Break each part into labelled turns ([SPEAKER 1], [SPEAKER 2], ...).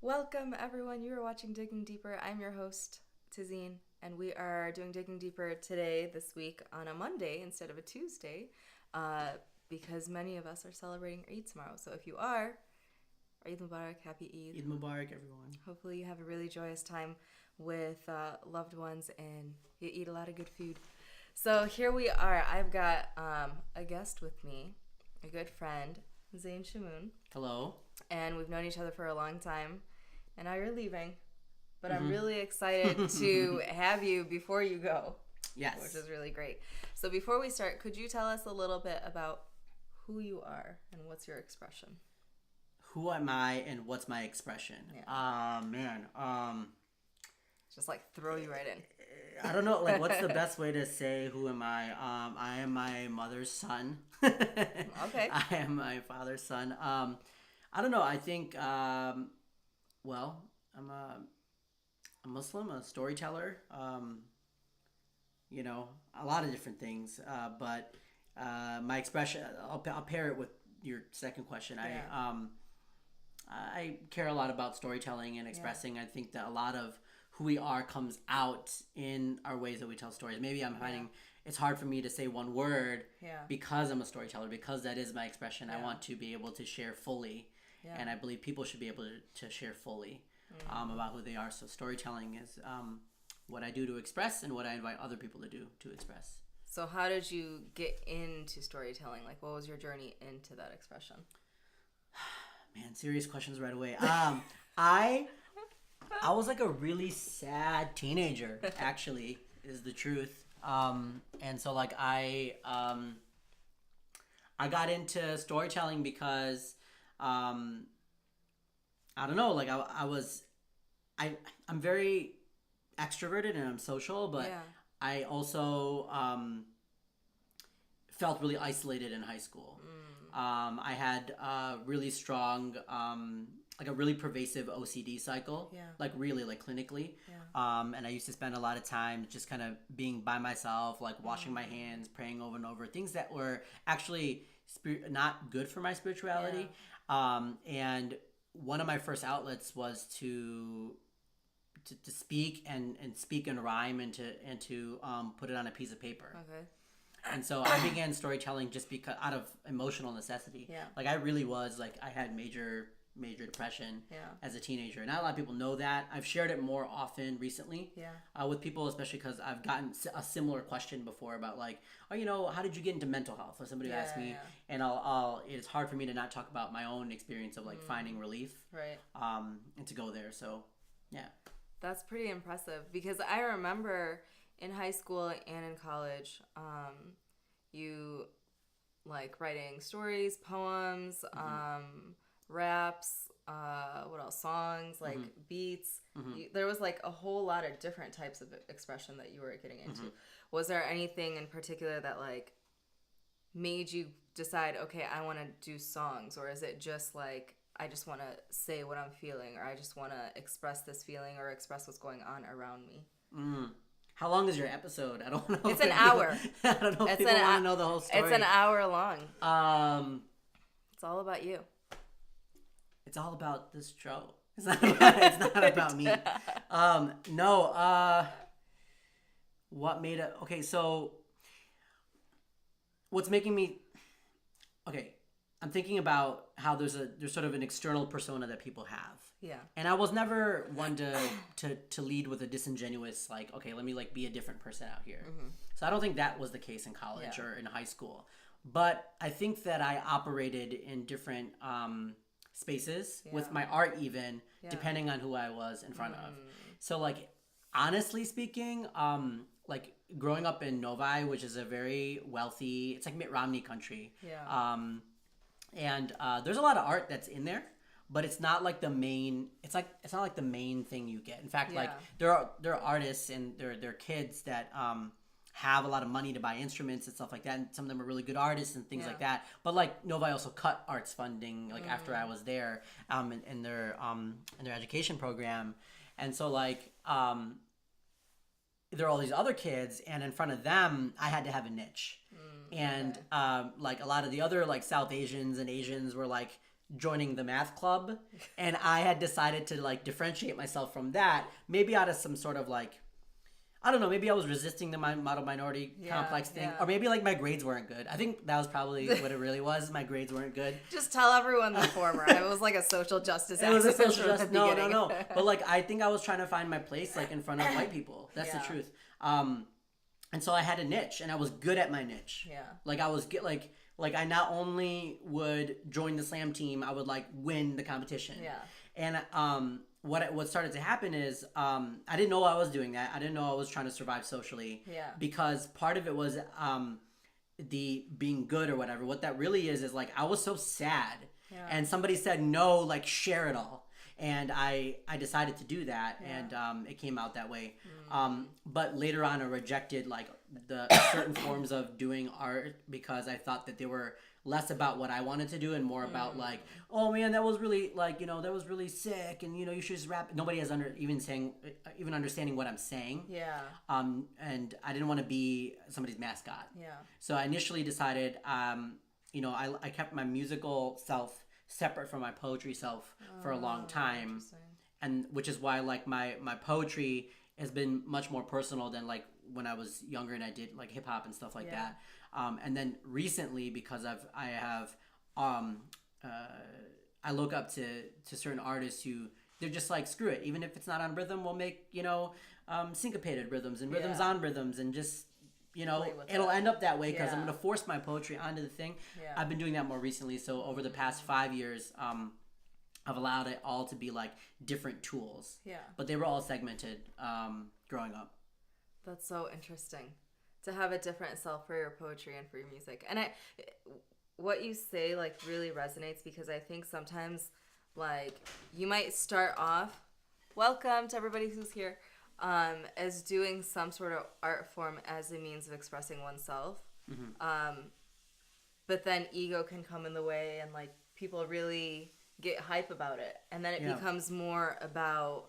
[SPEAKER 1] Welcome, everyone. You are watching Digging Deeper. I'm your host, Tazeen, and we are doing Digging Deeper today, this week, on a Monday instead of a Tuesday, because many of us are celebrating Eid tomorrow. So if you are, Eid Mubarak, happy Eid.
[SPEAKER 2] Eid Mubarak, everyone.
[SPEAKER 1] Hopefully you have a really joyous time with loved ones and you eat a lot of good food. So here we are. I've got a guest with me, a good friend, Zain Shamoon.
[SPEAKER 2] Hello.
[SPEAKER 1] And we've known each other for a long time. And now you're leaving. But I'm really excited to have you before you go.
[SPEAKER 2] Yes.
[SPEAKER 1] Which is really great. So before we start, could you tell us a little bit about who you are and what's your expression?
[SPEAKER 2] Who am I and what's my expression?
[SPEAKER 1] Yeah.
[SPEAKER 2] Man.
[SPEAKER 1] Just like throw you right in.
[SPEAKER 2] I don't know. Like, what's the best way to say who am I? I am my mother's son.
[SPEAKER 1] Okay.
[SPEAKER 2] I am my father's son. I don't know. I think, well, I'm a Muslim, a storyteller. You know, a lot of different things. But my expression, I'll pair it with your second question.
[SPEAKER 1] Yeah.
[SPEAKER 2] I care a lot about storytelling and expressing. I think that a lot of who we are comes out in our ways that we tell stories. Maybe I'm finding it's hard for me to say one word because I'm a storyteller, because that is my expression. I want to be able to share fully. Yeah. And I believe people should be able to share fully about who they are. So storytelling is what I do to express and what I invite other people to do to express.
[SPEAKER 1] So how did you get into storytelling? Like, what was your journey into that expression?
[SPEAKER 2] Man, serious questions right away. I was like a really sad teenager, actually, is the truth. And so like I got into storytelling because I don't know, like I'm very extroverted and I'm social, but I also felt really isolated in high school. I had really strong, like a really pervasive OCD cycle, like really, like clinically. And I used to spend a lot of time just kind of being by myself, like washing my hands, praying over and over, things that were actually not good for my spirituality. And one of my first outlets was to speak and speak in rhyme and to put it on a piece of paper. Okay. And so I began storytelling just because out of emotional necessity. Yeah. Like I really was like I had major depression as a teenager. And not a lot of people know that. I've shared it more often recently with people, especially because I've gotten a similar question before about like, oh, you know, how did you get into mental health? Or somebody asked me, and it's hard for me to not talk about my own experience of like finding relief, right? And to go there. So, yeah.
[SPEAKER 1] That's pretty impressive because I remember in high school and in college, you like writing stories, poems, raps, what else? Songs, like beats. There was like a whole lot of different types of expression that you were getting into. Was there anything in particular that like made you decide, okay, I want to do songs, or is it just like I just want to say what I'm feeling, or I just want to express this feeling or express what's going on around me?
[SPEAKER 2] How long is your episode? I don't know.
[SPEAKER 1] It's an hour.
[SPEAKER 2] I don't know if people want to know the whole story.
[SPEAKER 1] It's an hour long. It's all about you.
[SPEAKER 2] It's all about this show. It's not about me. No. What made it? Okay, so what's making me? Okay, I'm thinking about how there's sort of an external persona that people have. Yeah. And I was never one to lead with a disingenuous like, okay, let me like be a different person out here. So I don't think that was the case in college or in high school. But I think that I operated in different spaces with my art even depending on who I was in front of. So like honestly speaking, like growing up in Novi, which is a very wealthy, it's like Mitt Romney country. Yeah. And there's a lot of art that's in there, but it's not like the main. It's not like the main thing you get. In fact, like there are artists and there are kids that have a lot of money to buy instruments and stuff like that, and some of them are really good artists and things like that. But like Novi also cut arts funding like after I was there in their education program, and so like there are all these other kids, and in front of them, I had to have a niche. And like a lot of the other like South Asians and Asians were like joining the math club, and I had decided to like differentiate myself from that, maybe out of some sort of like, I don't know, maybe I was resisting the model minority complex thing, or maybe like my grades weren't good. I think that was probably what it really was. My grades weren't good.
[SPEAKER 1] Just tell everyone the former. It was like a social justice.
[SPEAKER 2] It was a social justice. No. But like I think I was trying to find my place like in front of white people. That's the truth. And so I had a niche, and I was good at my niche. Yeah. Like I was like I not only would join the slam team, I would like win the competition. Yeah. And what started to happen is I didn't know I was doing that. I didn't know I was trying to survive socially. Yeah. Because part of it was the being good or whatever. What that really is like I was so sad. Yeah. And somebody said no, like share it all. And I decided to do that, and it came out that way. But later on, I rejected like the certain forms of doing art because I thought that they were less about what I wanted to do and more about like, oh man, that was really like, you know, that was really sick, and you know, you should just rap. Nobody has even understanding what I'm saying. Yeah. And I didn't want to be somebody's mascot. Yeah. So I initially decided, you know, I kept my musical self separate from my poetry self for a long time, and which is why like my poetry has been much more personal than like when I was younger and I did like hip hop and stuff like that. And then recently, because I look up to certain artists who they're just like, screw it, even if it's not on rhythm, we'll make, you know, syncopated rhythms and rhythms on rhythms, and just, you know, it'll end up that way because I'm going to force my poetry onto the thing. Yeah. I've been doing that more recently. So over the past 5 years, I've allowed it all to be like different tools. Yeah. But they were all segmented growing up.
[SPEAKER 1] That's so interesting to have a different self for your poetry and for your music. And what you say like really resonates, because I think sometimes like you might start off, welcome to everybody who's here, as doing some sort of art form as a means of expressing oneself. But then ego can come in the way, and like people really get hype about it, and then it becomes more about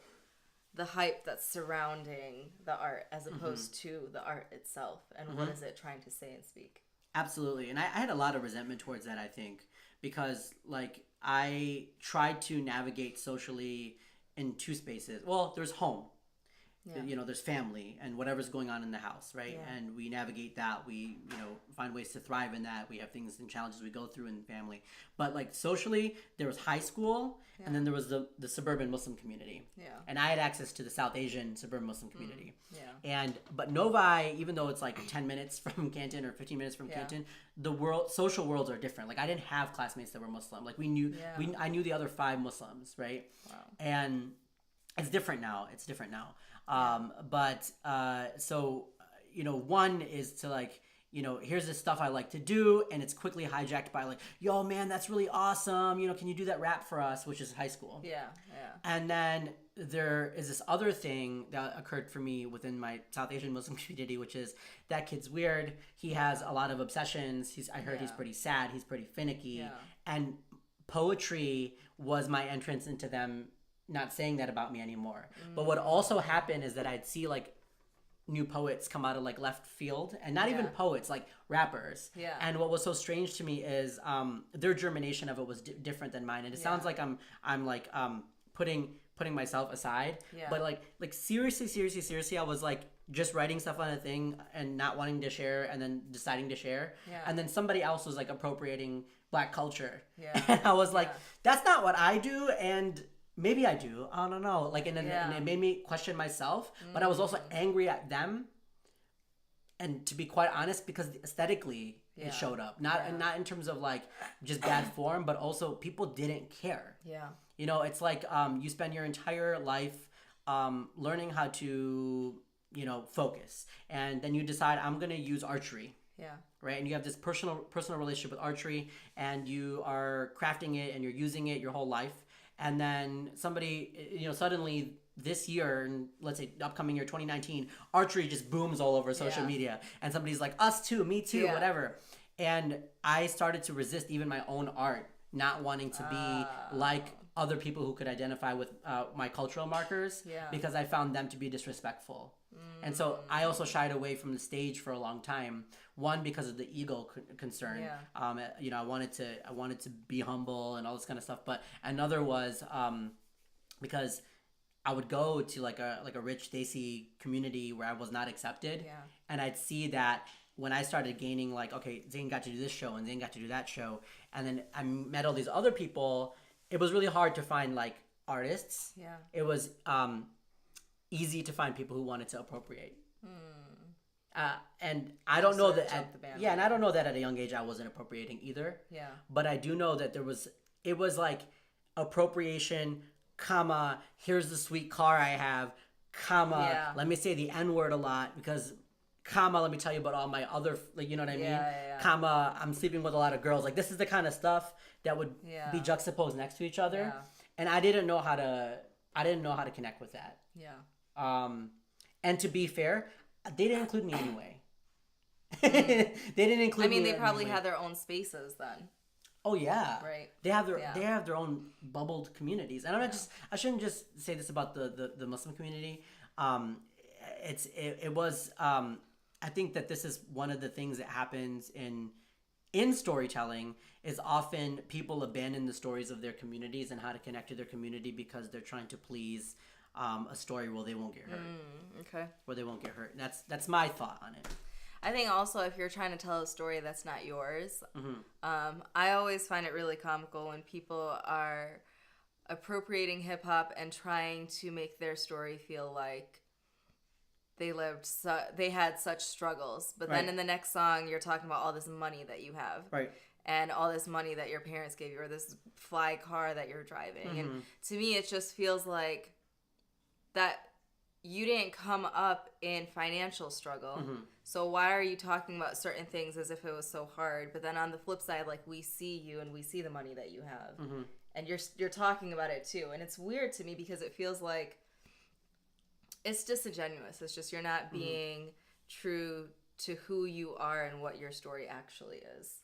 [SPEAKER 1] the hype that's surrounding the art as opposed to the art itself, and what is it trying to say and speak.
[SPEAKER 2] Absolutely. And I had a lot of resentment towards that, I think, because like I tried to navigate socially in two spaces. Well, there's home. Yeah. You know, there's family and whatever's going on in the house, right? Yeah. And we navigate that. We, you know, find ways to thrive in that. We have things and challenges we go through in family. But like socially, there was high school, and then there was the suburban Muslim community. Yeah. And I had access to the South Asian suburban Muslim community. But Novi, even though it's like 10 minutes from Canton or 15 minutes from Canton, social worlds are different. Like I didn't have classmates that were Muslim. Like I knew the other 5 Muslims, right? Wow. And it's different now. So, you know, one is to like, you know, here's this stuff I like to do, and it's quickly hijacked by like, yo, man, that's really awesome. You know, can you do that rap for us? Which is high school. Yeah. And then there is this other thing that occurred for me within my South Asian Muslim community, which is that kid's weird. He has a lot of obsessions. I heard he's pretty sad. He's pretty finicky. Yeah. And poetry was my entrance into them not saying that about me anymore. But what also happened is that I'd see like new poets come out of like left field, and not even poets, like rappers. Yeah. And what was so strange to me is their germination of it was different than mine. And it sounds like I'm like putting myself aside. Yeah. But like seriously, I was like just writing stuff on a thing and not wanting to share, and then deciding to share. Yeah. And then somebody else was like appropriating Black culture. Yeah. And I was like, that's not what I do, and maybe I do. I don't know. Like, and it made me question myself. But I was also angry at them. And to be quite honest, because aesthetically it showed up, not in terms of like just bad form, but also people didn't care. Yeah. You know, it's like you spend your entire life learning how to, you know, focus, and then you decide I'm gonna use archery. Yeah. Right. And you have this personal relationship with archery, and you are crafting it and you're using it your whole life. And then somebody, you know, suddenly this year, let's say upcoming year 2019, archery just booms all over social media. And somebody's like, us too, me too, whatever. And I started to resist even my own art, not wanting to be like other people who could identify with my cultural markers, because I found them to be disrespectful. And so I also shied away from the stage for a long time. One, because of the ego concern. You know, I wanted to be humble and all this kind of stuff. But another was because I would go to like a rich Desi community where I was not accepted, and I'd see that when I started gaining, like, okay, Zain got to do this show and Zain got to do that show, and then I met all these other people. It was really hard to find like artists. It was easy to find people who wanted to appropriate. And I don't know that and I don't know that at a young age I wasn't appropriating either. But I do know that it was like appropriation, comma, here's the sweet car I have, comma, let me say the N-word a lot because, comma, let me tell you about all my other, like, you know what I mean? Comma, I'm sleeping with a lot of girls. Like, this is the kind of stuff that would be juxtaposed next to each other. And I didn't know how to connect with that. And to be fair, they didn't include me anyway. They didn't include me.
[SPEAKER 1] I mean, they probably had their own spaces then.
[SPEAKER 2] Oh yeah,
[SPEAKER 1] right.
[SPEAKER 2] They have their own bubbled communities, and I shouldn't just say this about the Muslim community. It was I think that this is one of the things that happens in storytelling is often people abandon the stories of their communities and how to connect to their community because they're trying to please a story where they won't get hurt. Where they won't get hurt. That's my thought on it.
[SPEAKER 1] I think also if you're trying to tell a story that's not yours, I always find it really comical when people are appropriating hip hop and trying to make their story feel like they had such struggles, but then in the next song you're talking about all this money that you have, and all this money that your parents gave you, or this fly car that you're driving, and to me it just feels like that you didn't come up in financial struggle. So why are you talking about certain things as if it was so hard? But then on the flip side, like, we see you and we see the money that you have, and you're talking about it too. And it's weird to me because it feels like it's disingenuous. It's just you're not being true to who you are and what your story actually is.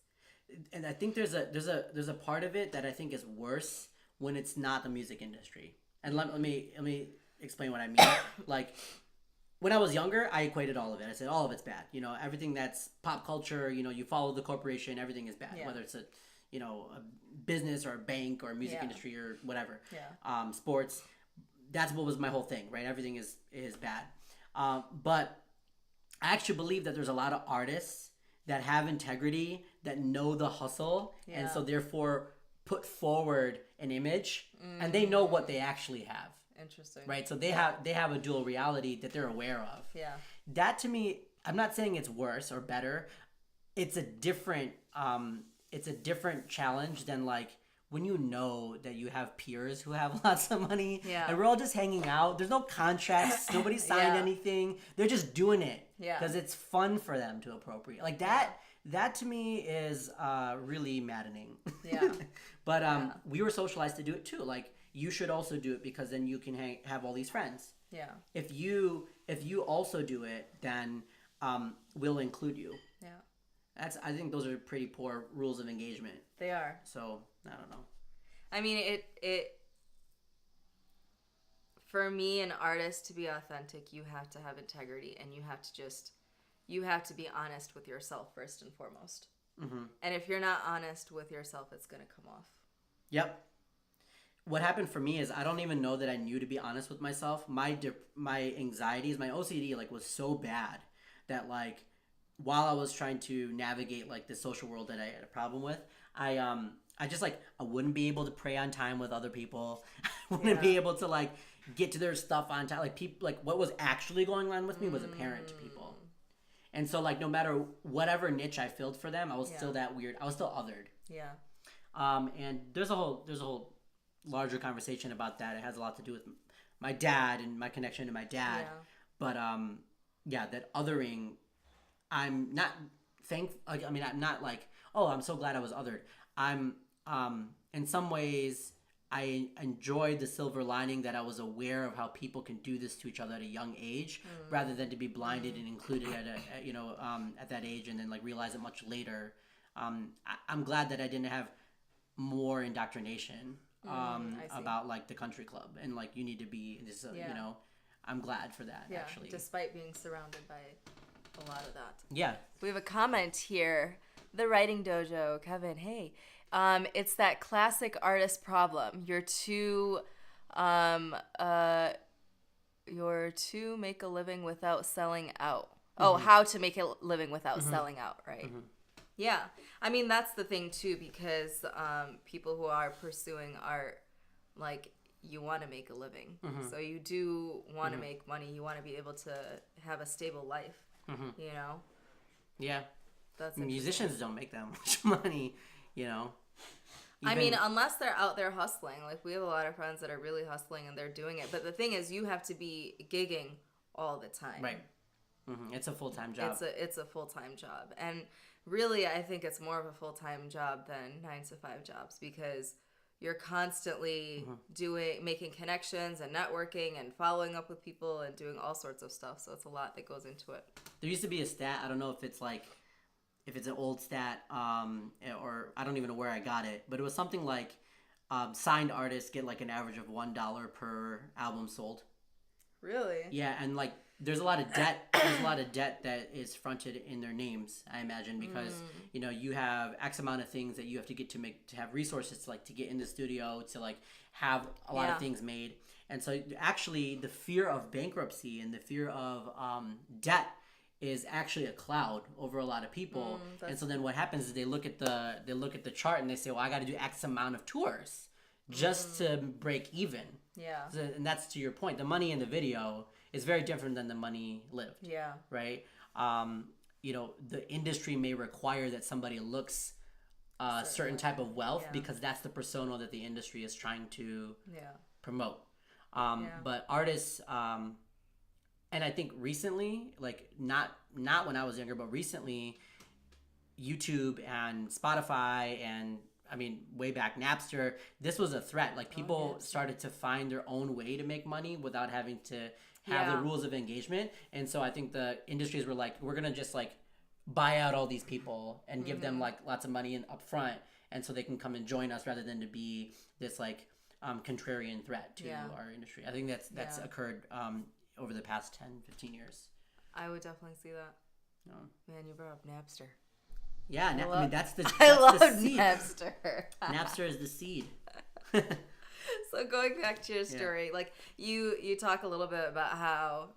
[SPEAKER 2] And I think there's a part of it that I think is worse when it's not the music industry. And let me explain what I mean. Like, when I was younger, I equated all of it. I said all of it's bad. You know, everything that's pop culture, you know, you follow the corporation, everything is bad. Whether it's a business or a bank or a music industry or whatever. Sports. That's what was my whole thing, right? Everything is bad. But I actually believe that there's a lot of artists that have integrity, that know the hustle, and so therefore put forward an image, and they know what they actually have.
[SPEAKER 1] Interesting.
[SPEAKER 2] Right? So they have a dual reality that they're aware of. That, to me, I'm not saying it's worse or better. It's a different challenge than, like, when you know that you have peers who have lots of money and we're all just hanging out. There's no contracts. Nobody signed anything. They're just doing it because it's fun for them to appropriate. Like that. That to me is really maddening. But we were socialized to do it too. Like, you should also do it because then you can have all these friends. If you also do it, then we'll include you. I think those are pretty poor rules of engagement.
[SPEAKER 1] They are.
[SPEAKER 2] So I don't know.
[SPEAKER 1] I mean, it for me, an artist, to be authentic, you have to have integrity, and you have to be honest with yourself first and foremost. And if you're not honest with yourself, it's gonna come off. Yep.
[SPEAKER 2] What happened for me is I don't even know that I knew to be honest with myself. My anxieties, my OCD, like, was so bad that, like, while I was trying to navigate, like, the social world that I had a problem with, I just, like, I wouldn't be able to pray on time with other people. I wouldn't be able to, like, get to their stuff on time. Like, people, like, what was actually going on with me was apparent to people. And so, like, no matter whatever niche I filled for them, I was still that weird. I was still othered. And there's a whole larger conversation about that. It has a lot to do with my dad and my connection to my dad. But that othering, I'm not I'm not like, oh, I'm so glad I was othered. I'm in some ways I enjoyed the silver lining that I was aware of how people can do this to each other at a young age, rather than to be blinded and included at that age and then, like, realize it much later. I'm glad that I didn't have more indoctrination about, like, the country club and, like, you need to be this I'm glad for that, actually.
[SPEAKER 1] Despite being surrounded by a lot of that.
[SPEAKER 2] Yeah.
[SPEAKER 1] We have a comment here. The Writing Dojo, Kevin, hey. It's that classic artist problem. You're too make a living without selling out. Oh, how to make a living without selling out, right? Yeah. I mean, that's the thing, too, because people who are pursuing art, like, you want to make a living. So you do want to make money. You want to be able to have a stable life, you know?
[SPEAKER 2] Yeah.
[SPEAKER 1] That's
[SPEAKER 2] musicians don't make that much money, you know?
[SPEAKER 1] I mean, unless they're out there hustling. Like, we have a lot of friends that are really hustling and they're doing it. But the thing is, you have to be gigging all the time.
[SPEAKER 2] Right. It's a full-time job.
[SPEAKER 1] It's a full-time job. And really, I think it's more of a full-time job than 9-to-5 jobs, because you're constantly making connections and networking and following up with people and doing all sorts of stuff. So it's a lot that goes into it.
[SPEAKER 2] There used to be a stat. I don't know if it's an old stat, or I don't even know where I got it, but it was something like signed artists get like an average of $1 per album sold.
[SPEAKER 1] Really?
[SPEAKER 2] Yeah, and like there's a lot of debt. There's a lot of debt that is fronted in their names, I imagine, because you know, you have X amount of things that you have to get to have resources to get in the studio, to like have a lot of things made. And so actually the fear of bankruptcy and the fear of debt is actually a cloud over a lot of people. And so then what happens is they look at the chart and they say, well, I got to do X amount of tours just to break even.
[SPEAKER 1] Yeah.
[SPEAKER 2] So, and that's to your point. The money in the video is very different than the money lived.
[SPEAKER 1] Yeah.
[SPEAKER 2] Right? You know, the industry may require that somebody looks a certain type of wealth because that's the persona that the industry is trying to promote. But artists, and I think recently, like not when I was younger, but recently, YouTube and Spotify and I mean, way back Napster, this was a threat. Like people started to find their own way to make money without having to have the rules of engagement. And so I think the industries were like, we're gonna just like buy out all these people and give them like lots of money up front, and so they can come and join us rather than to be this like contrarian threat to our industry. I think that's occurred over the past 10, 15 years.
[SPEAKER 1] I would definitely see that. Man, you brought up Napster.
[SPEAKER 2] Yeah, I mean that's the seed.
[SPEAKER 1] Napster.
[SPEAKER 2] Napster is the seed.
[SPEAKER 1] So going back to your story, like you talk a little bit about how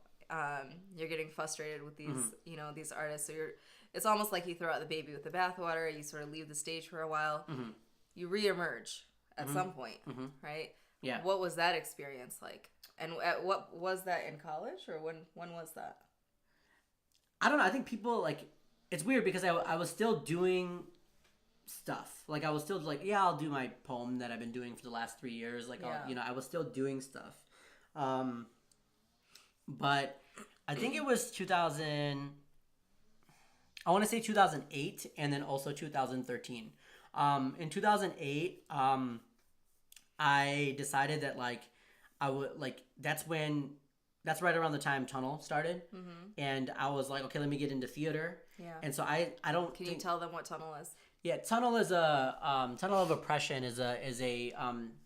[SPEAKER 1] you're getting frustrated with these these artists. So it's almost like you throw out the baby with the bathwater. You sort of leave the stage for a while. You reemerge at some point, right?
[SPEAKER 2] Yeah.
[SPEAKER 1] What was that experience like? And what was that in college, or when was that?
[SPEAKER 2] I don't know. I think people like, it's weird because I was still doing stuff. Like I was still like, I'll do my poem that I've been doing for the last 3 years. Like, I was still doing stuff. But I think it was 2008 and then also 2013. In 2008, I decided that like I would like that's right around the time Tunnel started, and I was like, okay, let me get into theater. Yeah. And so I don't.
[SPEAKER 1] Can you tell them what Tunnel is?
[SPEAKER 2] Yeah, Tunnel is a Tunnel of Oppression is a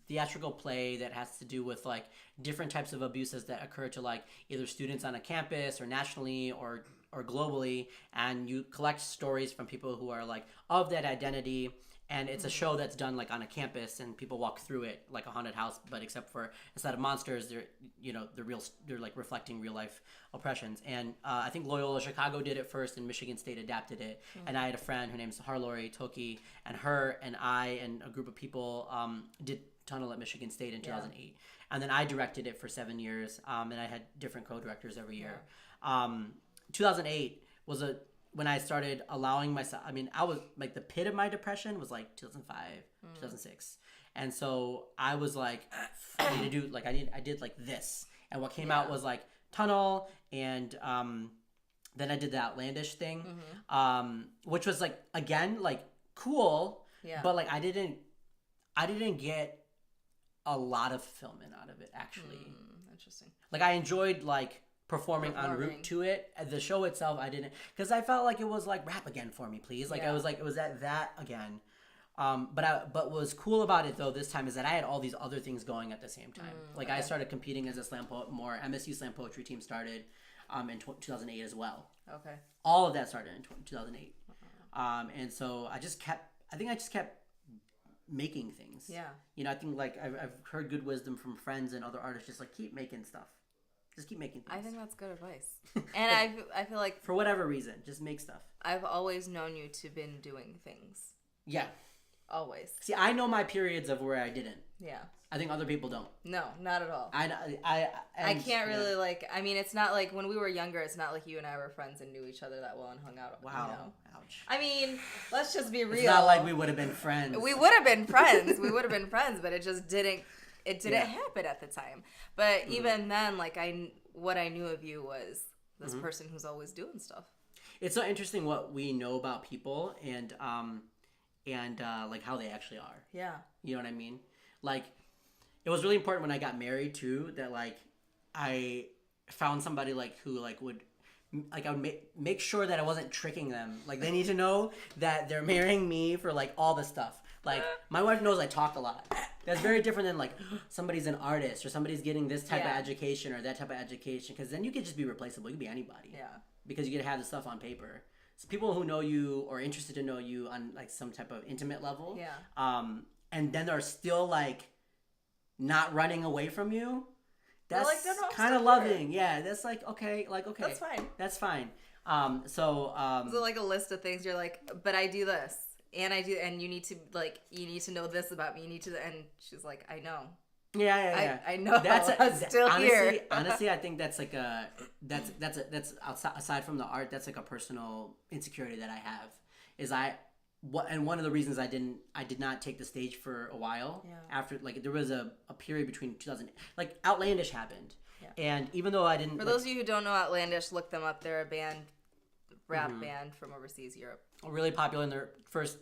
[SPEAKER 2] theatrical play that has to do with like different types of abuses that occur to like either students on a campus or nationally or globally, and you collect stories from people who are like of that identity. And it's a show that's done like on a campus, and people walk through it like a haunted house, but except for instead of monsters, they're like reflecting real life oppressions. And I think Loyola Chicago did it first, and Michigan State adapted it. And I had a friend, her name's Harlori Toki, and her and I and a group of people did Tunnel at Michigan State in 2008. And then I directed it for 7 years, and I had different co-directors every year. 2008 was when I started allowing myself, I mean, I was like, the pit of my depression was like 2005, 2006. And so I was like, I need to do, like, I did like this. And what came out was like Tunnel, and then I did the Outlandish thing, which was like, again, like cool, but like I didn't get a lot of fulfillment out of it, actually.
[SPEAKER 1] Interesting.
[SPEAKER 2] Like I enjoyed like performing en route to it. The show itself, I didn't, because I felt like it was like rap again for me, please. Like I was like, it was that again. But what was cool about it though this time is that I had all these other things going at the same time. Like I started competing as a slam poet more. MSU slam poetry team started in 2008 as well.
[SPEAKER 1] Okay.
[SPEAKER 2] All of that started in 2008. And so I just kept making things.
[SPEAKER 1] Yeah.
[SPEAKER 2] You know, I think like I've heard good wisdom from friends and other artists, just like keep making stuff. Just keep making things.
[SPEAKER 1] I think that's good advice. And I feel like
[SPEAKER 2] for whatever reason, just make stuff.
[SPEAKER 1] I've always known you to been doing things.
[SPEAKER 2] Yeah.
[SPEAKER 1] Always.
[SPEAKER 2] See, I know my periods of where I didn't.
[SPEAKER 1] Yeah.
[SPEAKER 2] I think other people don't.
[SPEAKER 1] No, not at all.
[SPEAKER 2] I
[SPEAKER 1] can't really like. I mean, it's not like when we were younger. It's not like you and I were friends and knew each other that well and hung out.
[SPEAKER 2] Wow.
[SPEAKER 1] You know?
[SPEAKER 2] Ouch.
[SPEAKER 1] I mean, let's just be real.
[SPEAKER 2] It's not like we would have been friends.
[SPEAKER 1] We would have been friends. We would have been friends, but it just didn't. It didn't happen at the time. But even then, like what I knew of you was this person who's always doing stuff.
[SPEAKER 2] It's so interesting what we know about people and like how they actually are.
[SPEAKER 1] Yeah.
[SPEAKER 2] You know what I mean? Like, it was really important when I got married too that like I found somebody like who like would like I would make sure that I wasn't tricking them. Like they need to know that they're marrying me for like all the stuff. Like my wife knows I talk a lot. That's very different than like somebody's an artist or somebody's getting this type of education or that type of education, because then you could just be replaceable. You could be anybody.
[SPEAKER 1] Yeah.
[SPEAKER 2] Because you get to have the stuff on paper. So people who know you or interested to know you on like some type of intimate level.
[SPEAKER 1] Yeah.
[SPEAKER 2] And then they're still like not running away from you. That's
[SPEAKER 1] like, no,
[SPEAKER 2] kind of loving. Yeah, that's like okay.
[SPEAKER 1] That's fine.
[SPEAKER 2] That's fine. So
[SPEAKER 1] like a list of things you're like, but I do this and I do, and you need to know this about me. You need to, and she's like, I know.
[SPEAKER 2] Yeah.
[SPEAKER 1] I know. I'm still
[SPEAKER 2] honestly,
[SPEAKER 1] here.
[SPEAKER 2] Honestly, I think that's like that's outside, aside from the art, that's like a personal insecurity that I have. One of the reasons I did not take the stage for a while after, like, there was a period between 2000, like Outlandish happened, and even though I didn't.
[SPEAKER 1] For those of you who don't know Outlandish, look them up. They're a rap band from overseas Europe.
[SPEAKER 2] Really popular in their first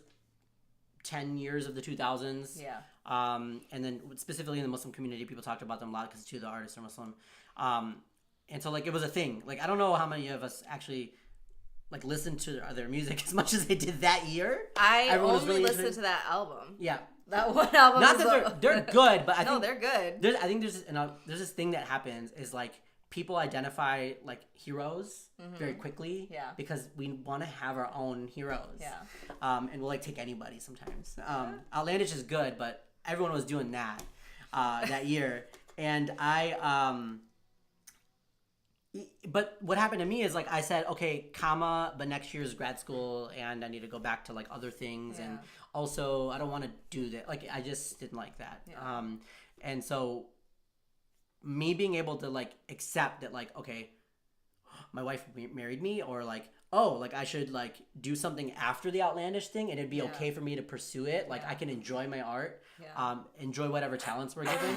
[SPEAKER 2] 10 years of the 2000s.
[SPEAKER 1] Yeah.
[SPEAKER 2] And then specifically in the Muslim community, people talked about them a lot because two of the artists are Muslim. And so like it was a thing. Like I don't know how many of us actually like listened to their music as much as they did that year.
[SPEAKER 1] Everyone only really listened to that album.
[SPEAKER 2] Yeah.
[SPEAKER 1] That one album.
[SPEAKER 2] Not that they're good, but I think
[SPEAKER 1] they're good.
[SPEAKER 2] I think there's this thing that happens is like people identify like heroes very quickly because we want to have our own heroes.
[SPEAKER 1] Yeah.
[SPEAKER 2] And we'll like take anybody sometimes. Outlandish is good, but everyone was doing that that year. And but what happened to me is like I said, okay, but next year's grad school and I need to go back to like other things. And also I don't want to do that. Like I just didn't like that. Yeah. And so me being able to like accept that like, okay, my wife married me, or like, oh, like I should like do something after the Outlandish thing and it'd be okay for me to pursue it. Like I can enjoy my art, enjoy whatever talents we're given.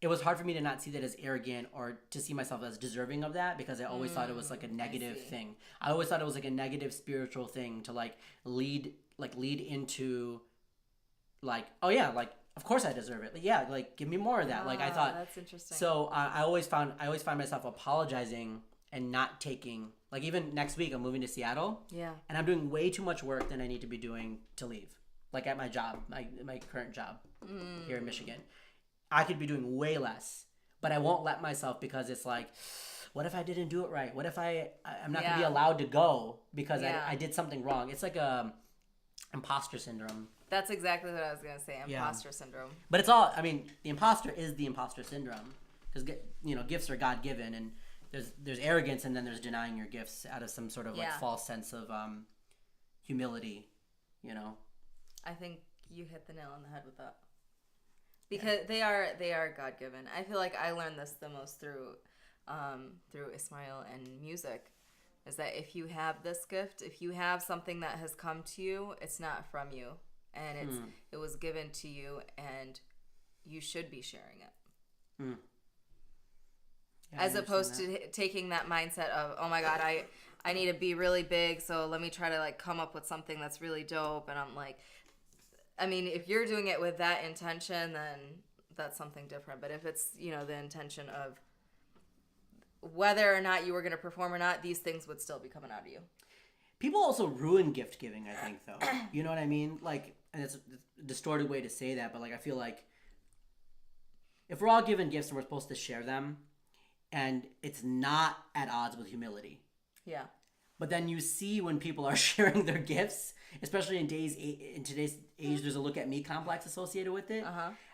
[SPEAKER 2] It was hard for me to not see that as arrogant or to see myself as deserving of that, because I always thought it was like a negative thing. I always thought it was like a negative spiritual thing to like lead into like, oh yeah, like of course I deserve it. Like, yeah, like give me more of that. Like I thought
[SPEAKER 1] that's interesting.
[SPEAKER 2] So I always find myself apologizing and not taking, like even next week I'm moving to Seattle.
[SPEAKER 1] Yeah.
[SPEAKER 2] And I'm doing way too much work than I need to be doing to leave. Like at my job, my current job here in Michigan. I could be doing way less, but I won't let myself, because it's like, what if I didn't do it right? What if I'm not going to be allowed to go because I did something wrong? It's like a imposter syndrome.
[SPEAKER 1] That's exactly what I was going to say, imposter syndrome.
[SPEAKER 2] But it's all, I mean, the imposter is the imposter syndrome, because, you know, gifts are God-given, and there's arrogance, and then there's denying your gifts out of some sort of like false sense of humility, you know? I
[SPEAKER 1] think you hit the nail on the head with that. Because they are God-given. I feel like I learned this the most through Ismail and music, is that if you have this gift, if you have something that has come to you, it's not from you, and it was given to you, and you should be sharing it. Yeah, as opposed to taking that mindset of, oh my God, I need to be really big, so let me try to like come up with something that's really dope, and I'm like, I mean, if you're doing it with that intention, then that's something different. But if it's, you know, the intention of whether or not you were going to perform or not, these things would still be coming out of you.
[SPEAKER 2] People also ruin gift giving, I think, though. You know what I mean? Like, and it's a distorted way to say that, but like I feel like if we're all given gifts and we're supposed to share them, and it's not at odds with humility.
[SPEAKER 1] Yeah.
[SPEAKER 2] But then you see when people are sharing their gifts, especially in today's age, there's a look at me complex associated with it.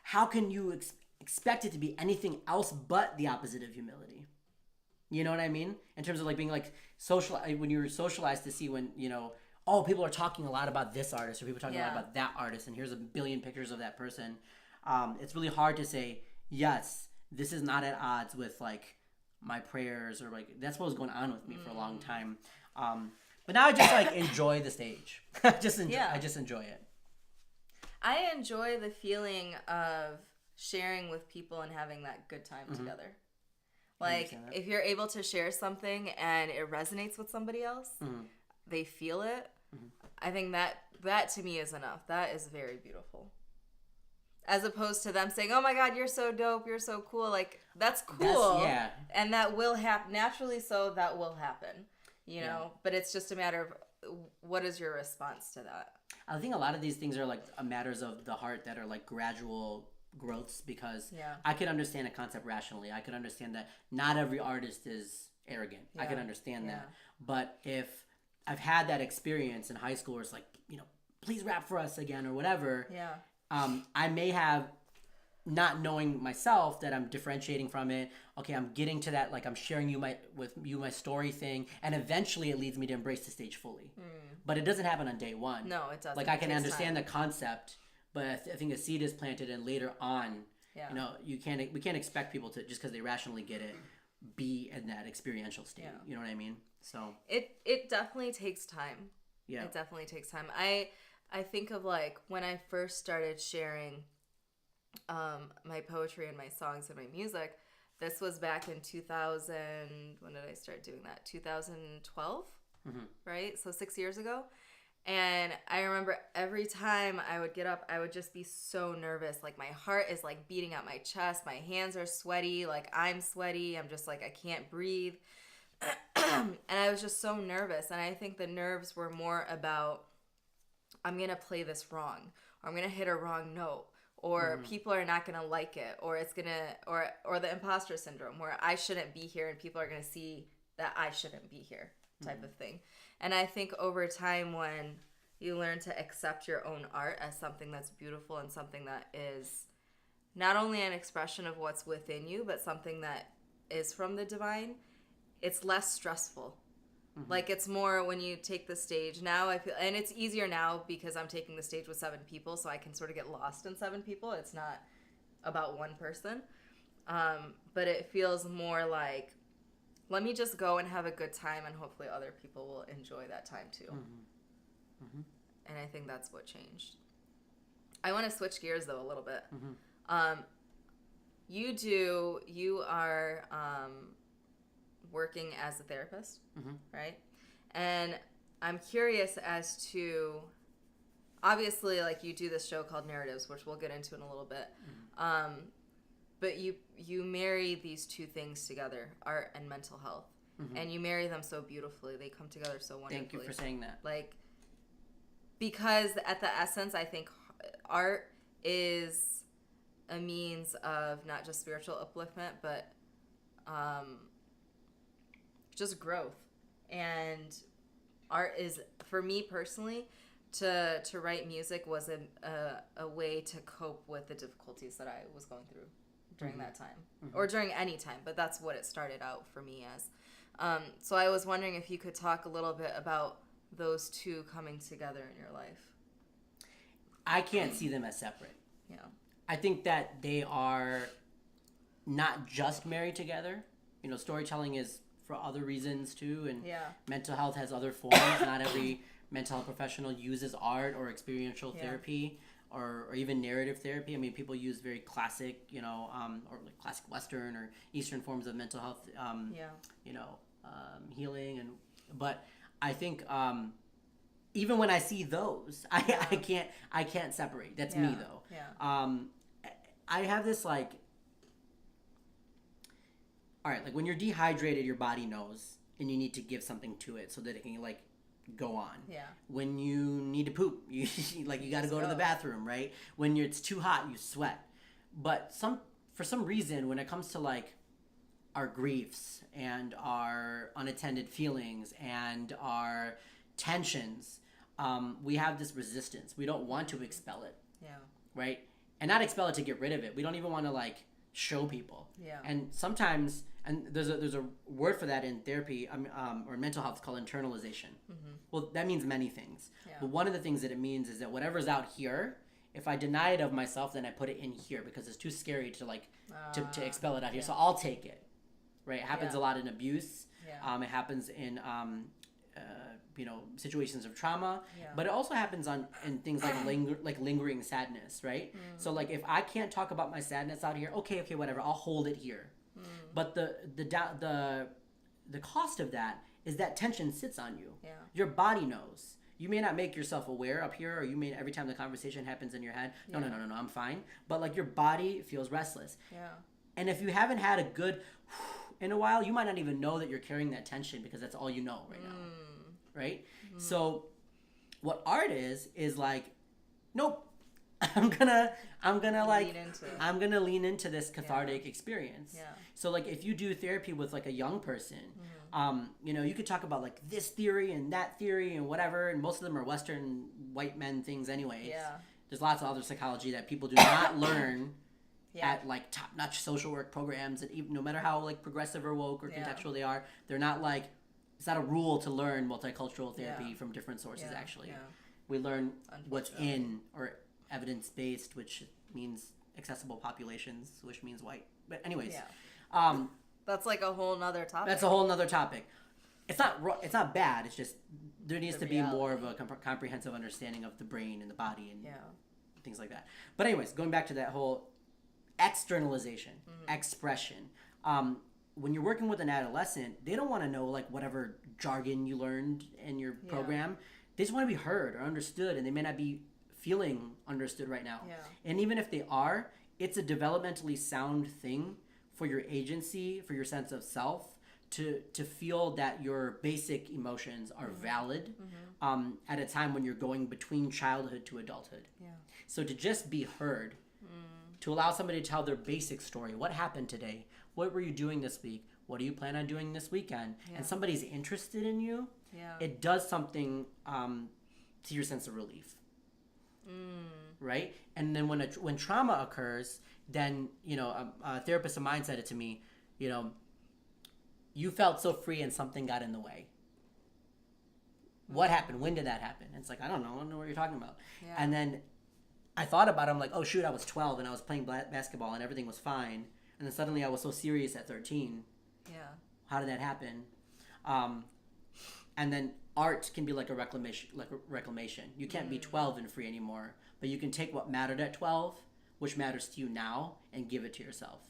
[SPEAKER 2] How can you expect it to be anything else but the opposite of humility? You know what I mean? In terms of like being like social, when you're socialized to see when, you know, oh, people are talking a lot about this artist or people are talking a lot about that artist and here's a billion pictures of that person. It's really hard to say, yes, this is not at odds with like my prayers or like that's what was going on with me for a long time. But now I just like enjoy the stage. I just enjoy it.
[SPEAKER 1] I enjoy the feeling of sharing with people and having that good time together. Like if you're able to share something and it resonates with somebody else, they feel it. I think that to me is enough. That is very beautiful. As opposed to them saying, "Oh my God, you're so dope, you're so cool." Like that's cool, and that will happen naturally. So that will happen, you know. But it's just a matter of what is your response to that.
[SPEAKER 2] I think a lot of these things are like matters of the heart that are like gradual growths because I could understand a concept rationally. I could understand that not every artist is arrogant. I could understand that. But if I've had that experience in high school where it's like, you know, please rap for us again or whatever. I may have not knowing myself that I'm differentiating from it. Okay, I'm getting to that, like I'm sharing my story thing, and eventually it leads me to embrace the stage fully. But it doesn't happen on day one.
[SPEAKER 1] No, it doesn't.
[SPEAKER 2] Like I can understand the concept, but I think a seed is planted, and later on, you know, we can't expect people to just because they rationally get it, be in that experiential state. You know what I mean? So
[SPEAKER 1] it definitely takes time. Yeah, it definitely takes time. I think of like when I first started sharing my poetry and my songs and my music. This was back in 2000. When did I start doing that? 2012, right? So 6 years ago. And I remember every time I would get up, I would just be so nervous. Like my heart is like beating out my chest. My hands are sweaty. Like I'm sweaty. I'm just like, I can't breathe. And I was just so nervous. And I think the nerves were more about, I'm going to play this wrong, or I'm going to hit a wrong note, or people are not going to like it, or it's going to, or the imposter syndrome where I shouldn't be here and people are going to see that I shouldn't be here type of thing. And I think over time when you learn to accept your own art as something that's beautiful and something that is not only an expression of what's within you, but something that is from the divine, it's less stressful. Like it's more when you take the stage now, I feel, and it's easier now because I'm taking the stage with 7 people, so I can sort of get lost in 7 people. It's not about one person. But it feels more like, let me just go and have a good time, and hopefully other people will enjoy that time too. And I think that's what changed. I want to switch gears though a little bit. You are working as a therapist, right? And I'm curious as to, obviously, like you do this show called Narratives, which we'll get into in a little bit. But you marry these two things together, art and mental health. And you marry them so beautifully. They come together so wonderfully.
[SPEAKER 2] Thank you for saying that.
[SPEAKER 1] Like, because at the essence, I think art is a means of not just spiritual upliftment, but just growth. And art is, for me personally, to write music was a way to cope with the difficulties that I was going through during that time, or during any time, but that's what it started out for me as. So I was wondering if you could talk a little bit about those two coming together in your life.
[SPEAKER 2] I can't see them as separate.
[SPEAKER 1] Yeah. I
[SPEAKER 2] think that they are not just married together. You know, storytelling is for other reasons too, and mental health has other forms. Not every mental health professional uses art or experiential therapy or even narrative therapy. I mean, people use very classic, you know, or like classic Western or Eastern forms of mental health, you know, healing. But I think even when I see those, I can't separate. That's me though. Yeah. I have this like, all right, like when you're dehydrated, your body knows, and you need to give something to it so that it can like go on.
[SPEAKER 1] Yeah.
[SPEAKER 2] When you need to poop, you got to go to the bathroom, right? When it's too hot, you sweat. But for some reason, when it comes to like our griefs and our unattended feelings and our tensions, we have this resistance. We don't want to expel it.
[SPEAKER 1] Yeah.
[SPEAKER 2] Right? And not expel it to get rid of it. We don't even want to like show people.
[SPEAKER 1] Yeah.
[SPEAKER 2] And sometimes, and there's a word for that in therapy or mental health called internalization. Mm-hmm. Well, that means many things. Yeah. But one of the things that it means is that whatever's out here, if I deny it of myself, then I put it in here because it's too scary to like to expel it out here. So I'll take it. Right? It happens a lot in abuse. Yeah. It happens in situations of trauma, but it also happens in things like lingering sadness, right? So like if I can't talk about my sadness out here, okay, whatever, I'll hold it here. But the cost of that is that tension sits on you. Yeah. Your body knows. You may not make yourself aware up here, or you may every time the conversation happens in your head, no, I'm fine. But like your body feels restless. Yeah. And if you haven't had a good in a while, you might not even know that you're carrying that tension because that's all you know right now. Right? So what art is like, nope. I'm gonna lean into this cathartic experience. Yeah. So like if you do therapy with like a young person, you could talk about like this theory and that theory and whatever, and most of them are Western white men things anyway. Yeah. There's lots of other psychology that people do not learn at like top-notch social work programs, and even no matter how like progressive or woke or contextual they are, they're not like, it's not a rule to learn multicultural therapy from different sources. Actually, we learn what's in or evidence-based, which means accessible populations, which means white. But anyways,
[SPEAKER 1] that's like a whole nother topic.
[SPEAKER 2] That's a whole nother topic. It's not bad. It's just there needs to be more of a comprehensive understanding of the brain and the body and things like that. But anyways, going back to that whole externalization, expression. When you're working with an adolescent, they don't want to know like whatever jargon you learned in your program. They just want to be heard or understood, and they may not be feeling understood right now. Yeah. And even if they are, it's a developmentally sound thing for your agency, for your sense of self, to feel that your basic emotions are valid at a time when you're going between childhood to adulthood. Yeah. So to just be heard, to allow somebody to tell their basic story. What happened today? What were you doing this week? What do you plan on doing this weekend? Yeah. And somebody's interested in you, it does something to your sense of relief. Right? And then when trauma occurs, then, a therapist of mine said it to me, you felt so free and something got in the way. What happened? When did that happen? And it's like, I don't know what you're talking about. Yeah. And then I thought about it. I'm like, oh shoot, I was 12 and I was playing basketball and everything was fine. And then suddenly I was so serious at 13. Yeah. How did that happen? And then art can be like a reclamation. You can't be 12 and free anymore, but you can take what mattered at 12, which matters to you now, and give it to yourself.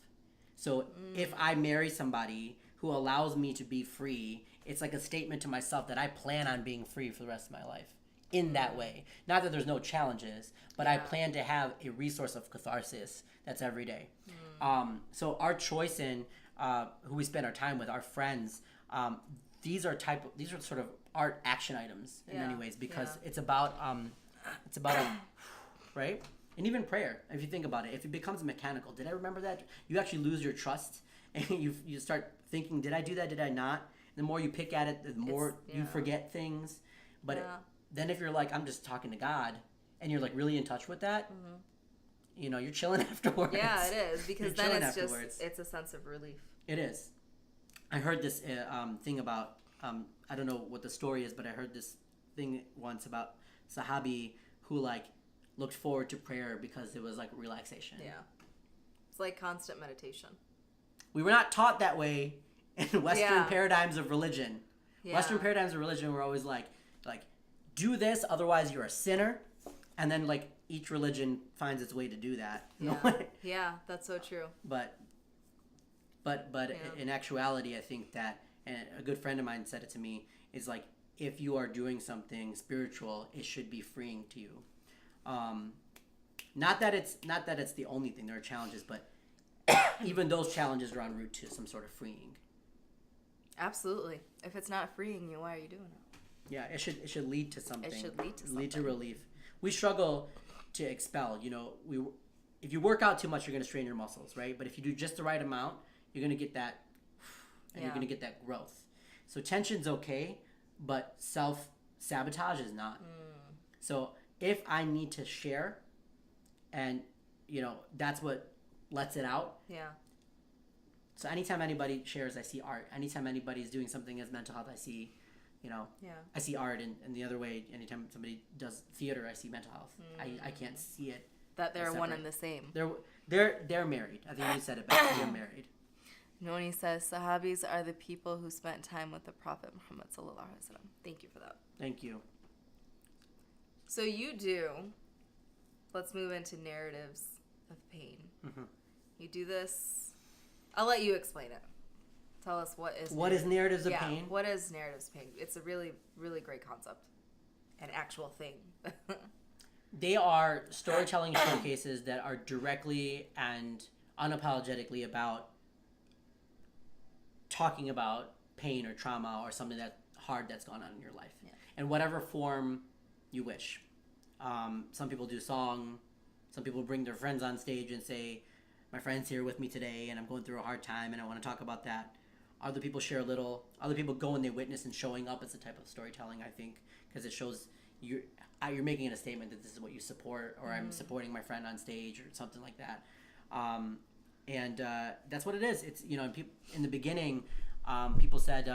[SPEAKER 2] So if I marry somebody who allows me to be free, it's like a statement to myself that I plan on being free for the rest of my life. In that way. Not that there's no challenges, but I plan to have a resource of catharsis that's every day. So our choice in who we spend our time with, our friends, these are sort of art action items in many ways, because it's about right? And even prayer, if you think about it, if it becomes mechanical, did I remember that? You actually lose your trust, and you start thinking, did I do that? Did I not? And the more you pick at it, the more you forget things. But then if you're like, I'm just talking to God, and you're like really in touch with that, you're chilling afterwards.
[SPEAKER 1] Yeah, it is, because then it's a sense of relief.
[SPEAKER 2] It is. I heard this thing about, I don't know what the story is, but I heard this thing once about Sahabi who like looked forward to prayer because it was like relaxation. Yeah.
[SPEAKER 1] It's like constant meditation.
[SPEAKER 2] We were not taught that way in Western paradigms of religion. Yeah. Western paradigms of religion were always like, do this, otherwise you're a sinner. And then like each religion finds its way to do that.
[SPEAKER 1] Yeah, that's so true.
[SPEAKER 2] But in actuality, I think that, and a good friend of mine said it to me, is like, if you are doing something spiritual, it should be freeing to you. Not that it's the only thing. There are challenges, but even those challenges are en route to some sort of freeing.
[SPEAKER 1] Absolutely. If it's not freeing you, why are you doing it?
[SPEAKER 2] Yeah, it should lead to something.
[SPEAKER 1] It should lead to something.
[SPEAKER 2] Lead to relief. We struggle to expel. You know, if you work out too much, you're going to strain your muscles, right? But if you do just the right amount, you're going to get that, and you're going to get that growth. So tension's okay, but self-sabotage is not. So if I need to share, and, you know, that's what lets it out.
[SPEAKER 1] Yeah.
[SPEAKER 2] So anytime anybody shares, I see art. Anytime anybody's doing something as mental health, I see, you know, I see art. And the other way, anytime somebody does theater, I see mental health. I can't see it.
[SPEAKER 1] That they're one and the same.
[SPEAKER 2] They're married. I think you said it best. They're married.
[SPEAKER 1] Noni says, Sahabis are the people who spent time with the Prophet Muhammad sallallahu alaihi wasallam. Thank you for that.
[SPEAKER 2] Thank you.
[SPEAKER 1] So you do, let's move into narratives of pain. You do this, I'll let you explain it. Tell us what is
[SPEAKER 2] narratives of pain?
[SPEAKER 1] What is narratives of pain? It's a really, really great concept. An actual thing.
[SPEAKER 2] They are storytelling showcases that are directly and unapologetically about talking about pain or trauma or something that's hard that's gone on in your life. In whatever form you wish. Some people do song. Some people bring their friends on stage and say, my friend's here with me today and I'm going through a hard time and I want to talk about that. Other people share a little. Other people go and they witness, and showing up is a type of storytelling, I think, because it shows you're making a statement that this is what you support, or I'm supporting my friend on stage or something like that. And that's what it is. It's, you know, in the beginning, people said,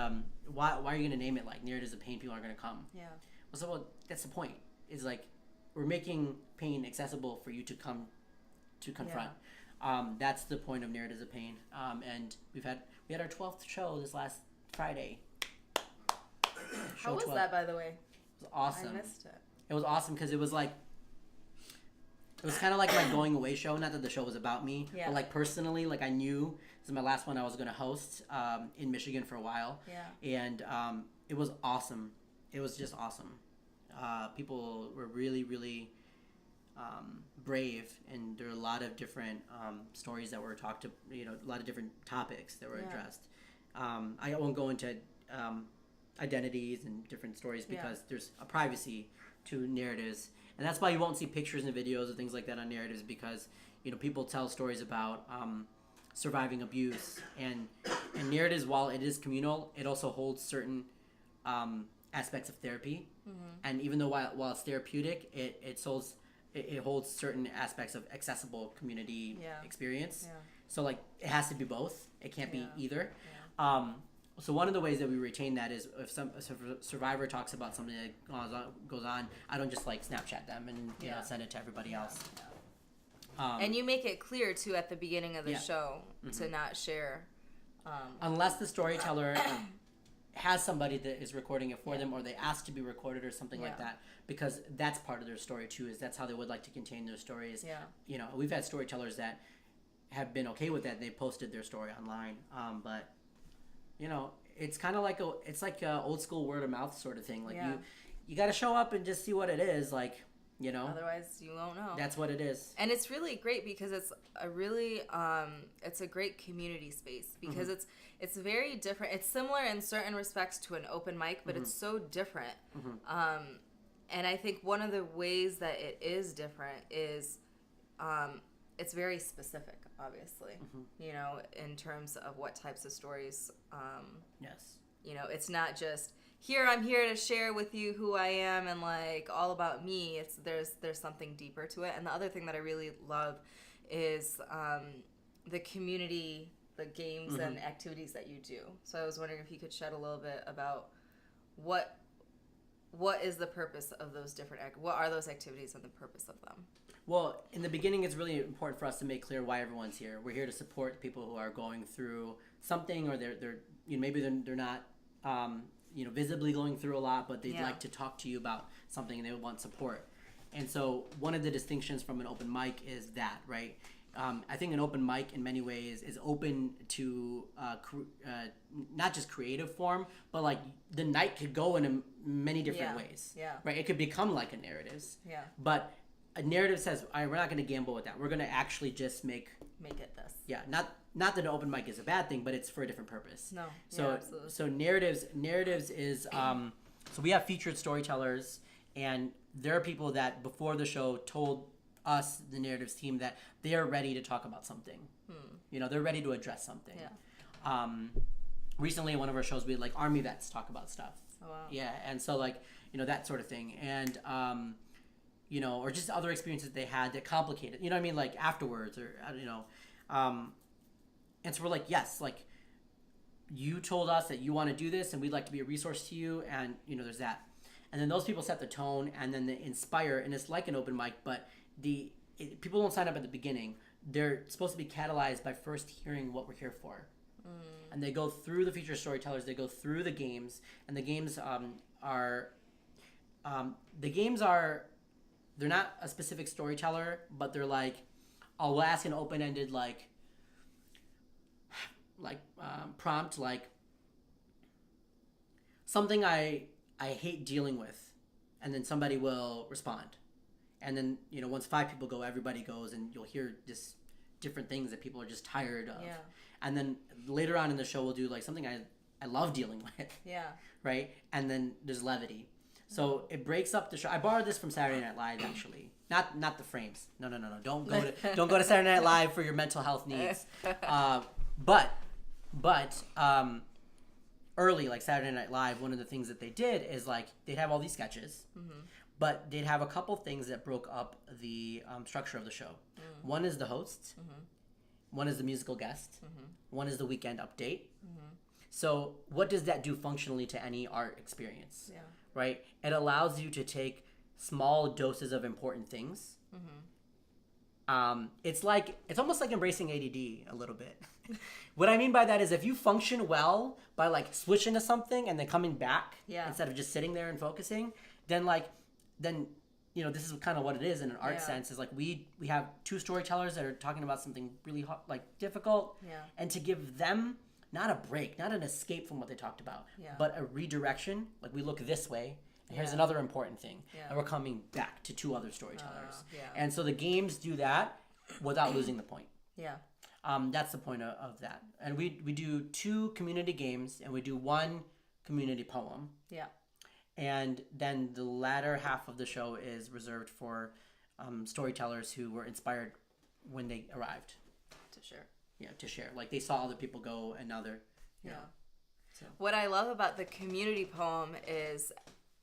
[SPEAKER 2] why are you going to name it like narratives of pain? People aren't going to come. Yeah. Well, that's the point. Is like we're making pain accessible for you to come to confront. That's the point of narratives of pain. And we had our 12th show this last Friday.
[SPEAKER 1] How was that, by the way?
[SPEAKER 2] It was awesome.
[SPEAKER 1] I missed it.
[SPEAKER 2] It was awesome because it was kind of like my going away show. Not that the show was about me, but like personally, like I knew this is my last one I was going to host in Michigan for a while. Yeah. And it was awesome. It was just awesome. People were really, really brave, and there are a lot of different stories that were talked to, you know, a lot of different topics that were addressed. I won't go into identities and different stories because there's a privacy to narratives, and that's why you won't see pictures and videos and things like that on narratives, because, you know, people tell stories about surviving abuse, and narratives, while it is communal, it also holds certain aspects of therapy, and even though while it's therapeutic, it holds certain aspects of accessible community experience. So like it has to be both. It can't be either. So one of the ways that we retain that is if a survivor talks about something that goes on, I don't just like Snapchat them and you know, send it to everybody else.
[SPEAKER 1] And you make it clear too at the beginning of the show to not share,
[SPEAKER 2] unless the storyteller has somebody that is recording it for them, or they ask to be recorded or something like that, because that's part of their story too. Is that's how they would like to contain their stories. You know, we've had storytellers that have been okay with that. They posted their story online, but you know, it's kind of like a old school word of mouth sort of thing. Like you got to show up and just see what it is. Like, you know,
[SPEAKER 1] otherwise you won't know.
[SPEAKER 2] That's what it is.
[SPEAKER 1] And it's really great because it's a really it's a great community space, because it's very different. It's similar in certain respects to an open mic, but it's so different. And I think one of the ways that it is different is it's very specific, obviously, you know, in terms of what types of stories. You know, it's not just I'm here to share with you who I am and like all about me. There's something deeper to it. And the other thing that I really love is the community, the games and activities that you do. So I was wondering if you could shed a little bit about what is the purpose of those different what are those activities and the purpose of them?
[SPEAKER 2] Well, in the beginning, it's really important for us to make clear why everyone's here. We're here to support people who are going through something, or they're you know, maybe they're not you know, visibly going through a lot, but they'd like to talk to you about something and they want support. And so one of the distinctions from an open mic is that, right? I think an open mic in many ways is open to not just creative form, but like the night could go in many different ways. Right? It could become like a narratives. But a narrative says, all right, we're not going to gamble with that. We're going to actually just make it this. Not that an open mic is a bad thing, but it's for a different purpose.
[SPEAKER 1] No.
[SPEAKER 2] So
[SPEAKER 1] absolutely.
[SPEAKER 2] So narratives is So we have featured storytellers, and there are people that before the show told us, the narratives team, that they are ready to talk about something. You know, they're ready to address something.
[SPEAKER 1] Yeah.
[SPEAKER 2] Recently, one of our shows, we had like Army vets talk about stuff.
[SPEAKER 1] Oh, wow.
[SPEAKER 2] Yeah, and so like, you know, that sort of thing. And, you know, or just other experiences they had that complicated, you know what I mean? Like afterwards or, you know. And so we're like, yes, like you told us that you want to do this and we'd like to be a resource to you. And, you know, there's that. And then those people set the tone and then they inspire, and it's like an open mic, but people don't sign up at the beginning. They're supposed to be catalyzed by first hearing what we're here for. And they go through the feature storytellers, they go through the games, and the games are they're not a specific storyteller, but they're like, we'll ask an open-ended prompt, like something I hate dealing with, and then somebody will respond. And then, you know, once 5 people go, everybody goes, and you'll hear just different things that people are just tired of.
[SPEAKER 1] Yeah.
[SPEAKER 2] And then later on in the show, we'll do like something I love dealing with.
[SPEAKER 1] Yeah.
[SPEAKER 2] Right? And then there's levity. So it breaks up the show. I borrowed this from Saturday Night Live, actually. Not the frames. No. Don't go to Saturday Night Live for your mental health needs. But early, like Saturday Night Live, one of the things that they did is like they'd have all these sketches, but they'd have a couple things that broke up the structure of the show. One is the host. One is the musical guest. One is the weekend update. So what does that do functionally to any art experience?
[SPEAKER 1] Yeah.
[SPEAKER 2] Right? It allows you to take small doses of important things. It's almost like embracing ADD a little bit. What I mean by that is if you function well by like switching to something and then coming back instead of just sitting there and focusing, then you know, this is kind of what it is in an art sense, is like we have 2 storytellers that are talking about something really hard, like difficult, and to give them not a break, not an escape from what they talked about, but a redirection. Like we look this way, and here's another important thing, and we're coming back to 2 other storytellers. And so the games do that without losing the point.
[SPEAKER 1] Yeah.
[SPEAKER 2] That's the point of that. And we do 2 community games, and we do 1 community poem. Yeah. And then the latter half of the show is reserved for storytellers who were inspired when they arrived.
[SPEAKER 1] To share.
[SPEAKER 2] Yeah, to share. Like they saw other people go, and now they're, you know. So.
[SPEAKER 1] What I love about the community poem is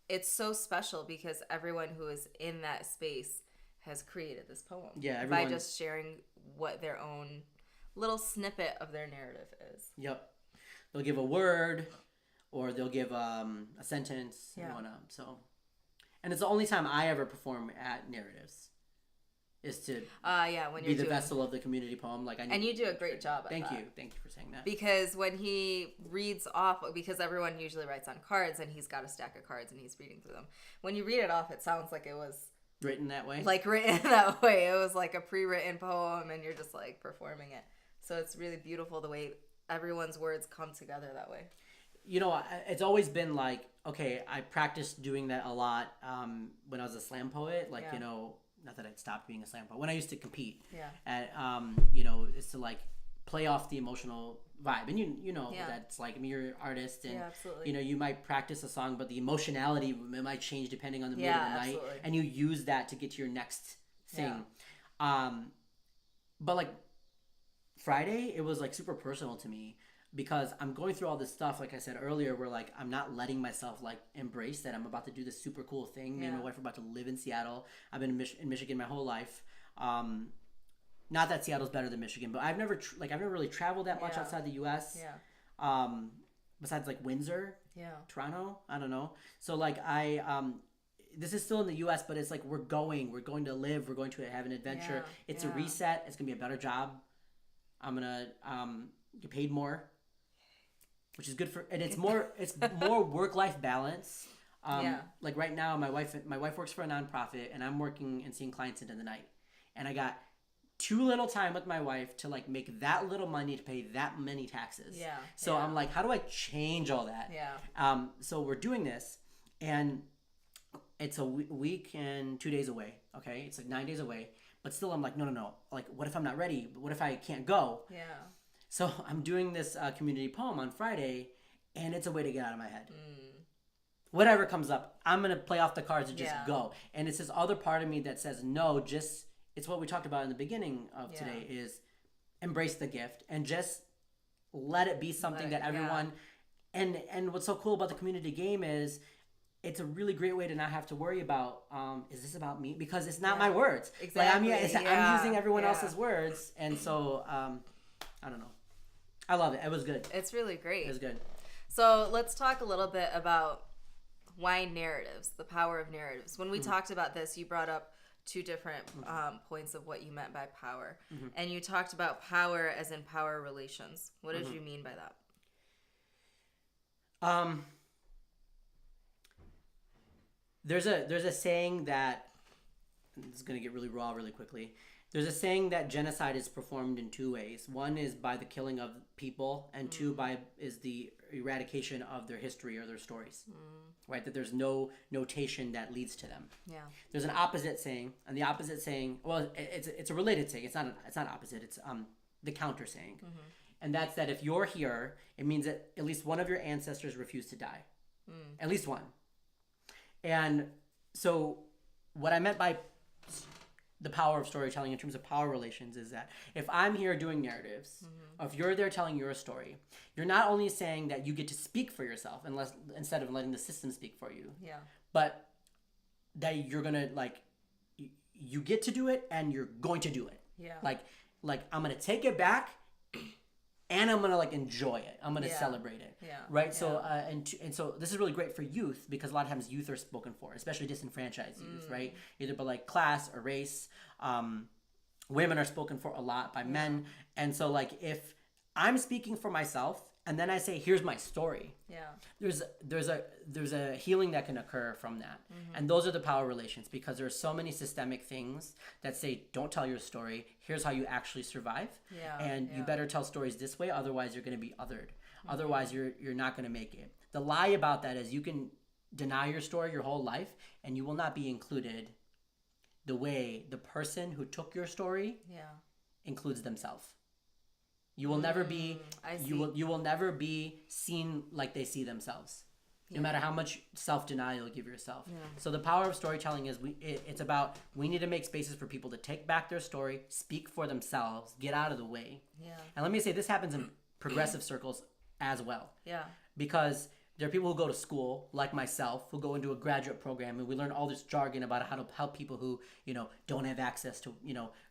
[SPEAKER 1] it's so special because everyone who is in that space has created this poem.
[SPEAKER 2] Yeah, everyone.
[SPEAKER 1] By just sharing what their own little snippet of their narrative is.
[SPEAKER 2] Yep. They'll give a word, or they'll give a sentence and whatnot. So, and it's the only time I ever perform at narratives, is to
[SPEAKER 1] when
[SPEAKER 2] be the vessel of the community poem.
[SPEAKER 1] And you do a great job at that.
[SPEAKER 2] Thank you for saying that.
[SPEAKER 1] Because when he reads off, because everyone usually writes on cards, and he's got a stack of cards and he's reading through them. When you read it off, it sounds like it was
[SPEAKER 2] written that way.
[SPEAKER 1] Like written that way. It was like a pre-written poem, and you're just like performing it. So it's really beautiful the way everyone's words come together that way.
[SPEAKER 2] You know, it's always been like, okay, I practiced doing that a lot when I was a slam poet. Like, you know, not that I'd stopped being a slam poet. When I used to compete. Yeah. And, you know, it's to like play off the emotional vibe. And you know that's like, I mean, you're an artist, and, you know, you might practice a song, but the emotionality might change depending on the mood of the night. Absolutely. And you use that to get to your next thing. But like Friday, it was like super personal to me, because I'm going through all this stuff, like I said earlier, where like I'm not letting myself like embrace that I'm about to do this super cool thing. Me and my wife are about to live in Seattle. I've been in Michigan my whole life. Not that Seattle's better than Michigan, but I've never really traveled that much outside the U.S. Besides like Windsor, Toronto, I don't know. So like this is still in the U.S., but it's like we're going to live, we're going to have an adventure. It's a reset. It's gonna be a better job. I'm gonna get paid more, which is good for, and it's more work-life balance. Like right now, my wife works for a nonprofit, and I'm working and seeing clients into the night, and I got too little time with my wife to like make that little money to pay that many taxes. So I'm like, how do I change all that? So we're doing this, and it's a week and 2 days away. Okay, it's like 9 days away, but still I'm like, no. Like, what if I'm not ready? What if I can't go? So I'm doing this community poem on Friday, and it's a way to get out of my head. whatever comes up, I'm going to play off the cards and just go. And it's this other part of me that says, no, just, it's what we talked about in the beginning of today, is embrace the gift and just let it be something that everyone, and what's so cool about the community game is it's a really great way to not have to worry about, is this about me? Because it's not my words.
[SPEAKER 1] Exactly.
[SPEAKER 2] Like, I'm using everyone else's words. And so, I don't know. I love it. It was good.
[SPEAKER 1] It's really great.
[SPEAKER 2] It was good.
[SPEAKER 1] So let's talk a little bit about why narratives, the power of narratives. When we talked about this, you brought up two different points of what you meant by power. And you talked about power as in power relations. What did you mean by that?
[SPEAKER 2] There's a saying that, this is going to get really raw really quickly. There's a saying that genocide is performed in two ways. One is by the killing of people, and two is the eradication of their history or their stories. Right? That there's no notation that leads to them. Yeah. There's an opposite saying, and the opposite saying, well, it's a related saying. It's not opposite. It's the counter saying, and that's that if you're here, it means that at least one of your ancestors refused to die, at least one. And so, what I meant by the power of storytelling in terms of power relations is that if I'm here doing narratives, or if you're there telling your story, you're not only saying that you get to speak for yourself instead of letting the system speak for you, but that you're gonna you get to do it and you're going to do it. Like I'm gonna take it back, and I'm gonna enjoy it. I'm gonna celebrate it. Right. Yeah. So and so this is really great for youth because a lot of times youth are spoken for, especially disenfranchised youth. Right. Either by class or race. Women are spoken for a lot by men, and so if I'm speaking for myself and then I say, here's my story. There's a healing that can occur from that. And those are the power relations, because there's so many systemic things that say, don't tell your story. Here's how you actually survive. And you better tell stories this way. Otherwise you're going to be othered. Otherwise you're not going to make it. The lie about that is you can deny your story your whole life and you will not be included the way the person who took your story includes themselves. You will never be you will never be seen like they see themselves. No matter how much self-denial you give yourself. So the power of storytelling is it's about we need to make spaces for people to take back their story, speak for themselves, get out of the way. And let me say this happens in progressive circles as well. Because there are people who go to school, like myself, who go into a graduate program, and we learn all this jargon about how to help people who, don't have access to,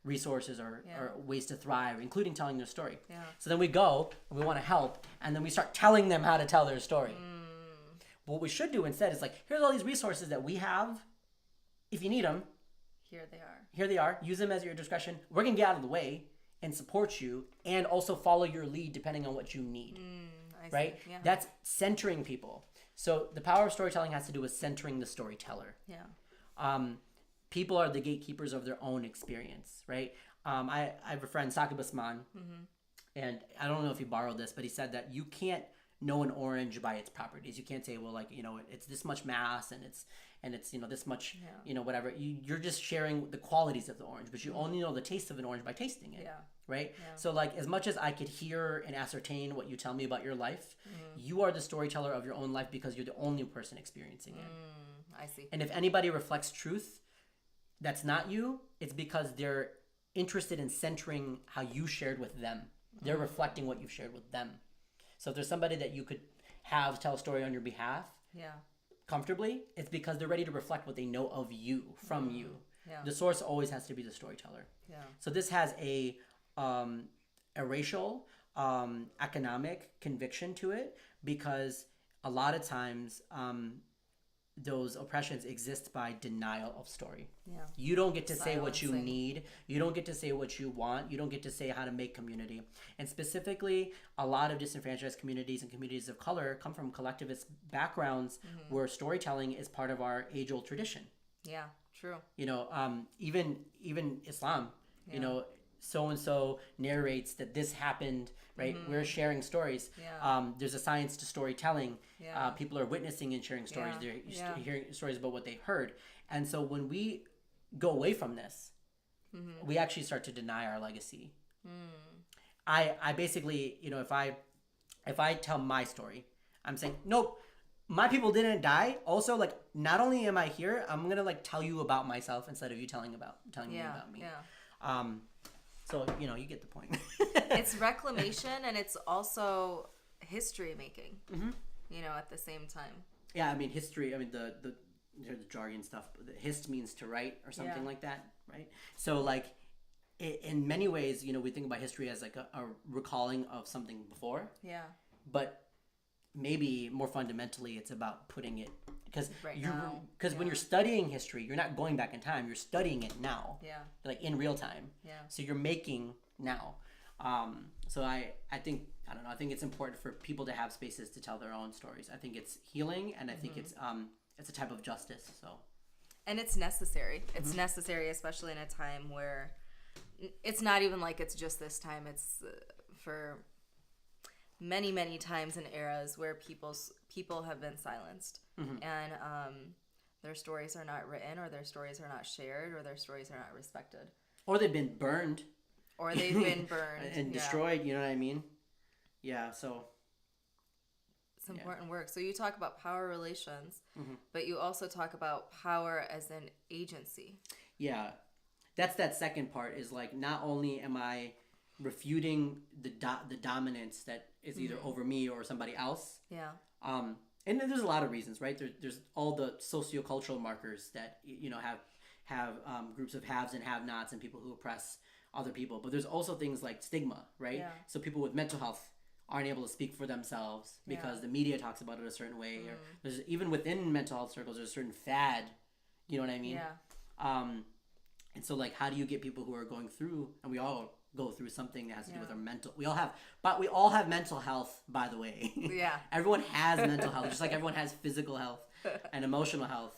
[SPEAKER 2] resources or ways to thrive, including telling their story. So then we go, and we want to help, and then we start telling them how to tell their story. What we should do instead is here's all these resources that we have. If you need them,
[SPEAKER 1] here they are.
[SPEAKER 2] Here they are. Use them as your discretion. We're going to get out of the way and support you, and also follow your lead depending on what you need. Right? That's centering people. So the power of storytelling has to do with centering the storyteller. People are the gatekeepers of their own experience, right? I have a friend, Saqib Basman, and I don't know if he borrowed this, but he said that you can't know an orange by its properties. You can't say, well, it's this much mass and it's this much, whatever. You're just sharing the qualities of the orange, but you only know the taste of an orange by tasting it. Right? So as much as I could hear and ascertain what you tell me about your life, you are the storyteller of your own life because you're the only person experiencing it.
[SPEAKER 1] I see.
[SPEAKER 2] And if anybody reflects truth that's not you, it's because they're interested in centering how you shared with them. They're reflecting what you've shared with them. So if there's somebody that you could have tell a story on your behalf comfortably, it's because they're ready to reflect what they know of you, from you. The source always has to be the storyteller. So this has a racial, economic conviction to it, because a lot of times those oppressions exist by denial of story. You don't get to say what you need. You don't get to say what you want. You don't get to say how to make community. And specifically, a lot of disenfranchised communities and communities of color come from collectivist backgrounds where storytelling is part of our age-old tradition.
[SPEAKER 1] True.
[SPEAKER 2] Even Islam, so-and-so narrates that this happened, right? We're sharing stories. There's a science to storytelling. People are witnessing and sharing stories. They're hearing stories about what they heard. And so when we go away from this, we actually start to deny our legacy. I basically, if I tell my story, I'm saying, nope, my people didn't die. Also, like, not only am I here, I'm gonna like tell you about myself instead of you telling me about me. So you get the point.
[SPEAKER 1] It's reclamation and it's also history making. At the same time.
[SPEAKER 2] Yeah, I mean history. I mean the jargon stuff. The hist means to write or something like that, right? So like, in many ways, we think about history as like a recalling of something before.
[SPEAKER 1] Yeah.
[SPEAKER 2] But maybe more fundamentally, it's about putting it because when you're studying history, you're not going back in time. You're studying it now.
[SPEAKER 1] Yeah.
[SPEAKER 2] Like in real time.
[SPEAKER 1] Yeah.
[SPEAKER 2] So you're making now. So I think I don't know. I think it's important for people to have spaces to tell their own stories. I think it's healing, and I think it's a type of justice. So.
[SPEAKER 1] And it's necessary. It's necessary, especially in a time where it's not even like it's just this time. It's for many, many times and eras where people have been silenced, and their stories are not written, or their stories are not shared, or their stories are not respected,
[SPEAKER 2] or they've been burned,
[SPEAKER 1] and
[SPEAKER 2] destroyed. You know what I mean? Yeah. So
[SPEAKER 1] it's important work. So you talk about power relations, but you also talk about power as an agency. Yeah.
[SPEAKER 2] That's that second part is like, not only am I refuting the dominance that is either over me or somebody else.
[SPEAKER 1] Yeah.
[SPEAKER 2] And there's a lot of reasons, right? There's all the sociocultural markers that have groups of haves and have-nots and people who oppress other people. But there's also things like stigma, right? Yeah. So people with mental health aren't able to speak for themselves because the media talks about it a certain way. Or there's, even within mental health circles, there's a certain fad. You know what I mean?
[SPEAKER 1] Yeah.
[SPEAKER 2] And so, like, how do you get people who are going through, and we all go through something that has to do with our mental, we all have mental health, by the way.
[SPEAKER 1] Yeah.
[SPEAKER 2] Everyone has mental health, just like everyone has physical health and emotional health.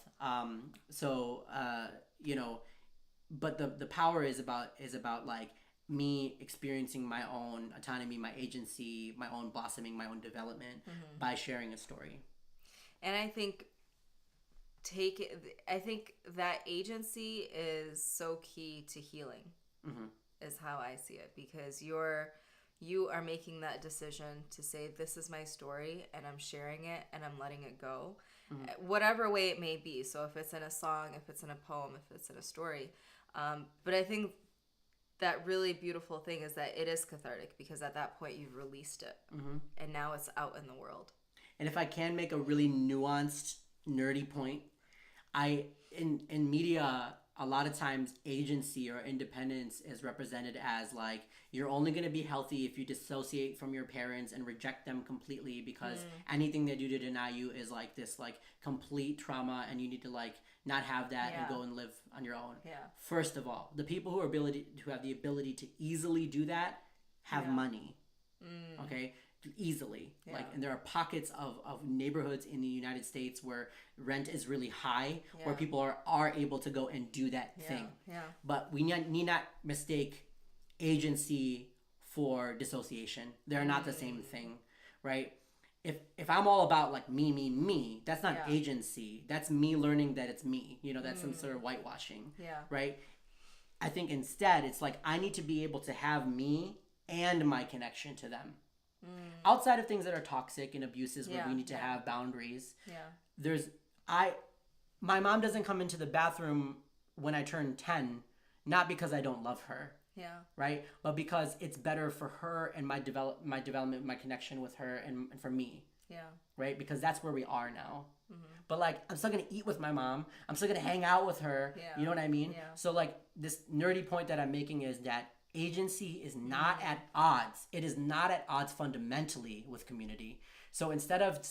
[SPEAKER 2] But the power is about like me experiencing my own autonomy, my agency, my own blossoming, my own development by sharing a story.
[SPEAKER 1] And I think that agency is so key to healing, is how I see it, because you are making that decision to say, this is my story and I'm sharing it and I'm letting it go, whatever way it may be. So if it's in a song, if it's in a poem, if it's in a story. But I think that really beautiful thing is that it is cathartic, because at that point you've released it and now it's out in the world.
[SPEAKER 2] And if I can make a really nuanced, nerdy point, in media, a lot of times agency or independence is represented as like, you're only going to be healthy if you dissociate from your parents and reject them completely, because anything they do to deny you is like this like complete trauma, and you need to like not have that and go and live on your own. Yeah. First of all, the people who have the ability to easily do that have money. Okay? Easily. And there are pockets of neighborhoods in the United States where rent is really high, where people are able to go and do that thing. But we need not mistake agency for dissociation. They're not the same thing, right? If I'm all about like me, that's not agency. That's me learning that it's me. That's some sort of whitewashing. Right? I think instead it's like, I need to be able to have me and my connection to them. Outside of things that are toxic and abuses where we need to have boundaries. My mom doesn't come into the bathroom when I turn 10, not because I don't love her. Right? But because it's better for her and my development, my connection with her, and for me. Right? Because that's where we are now. But like, I'm still gonna eat with my mom. I'm still gonna hang out with her. You know what I mean? So like, this nerdy point that I'm making is that agency is not at odds. It is not at odds fundamentally with community. So instead of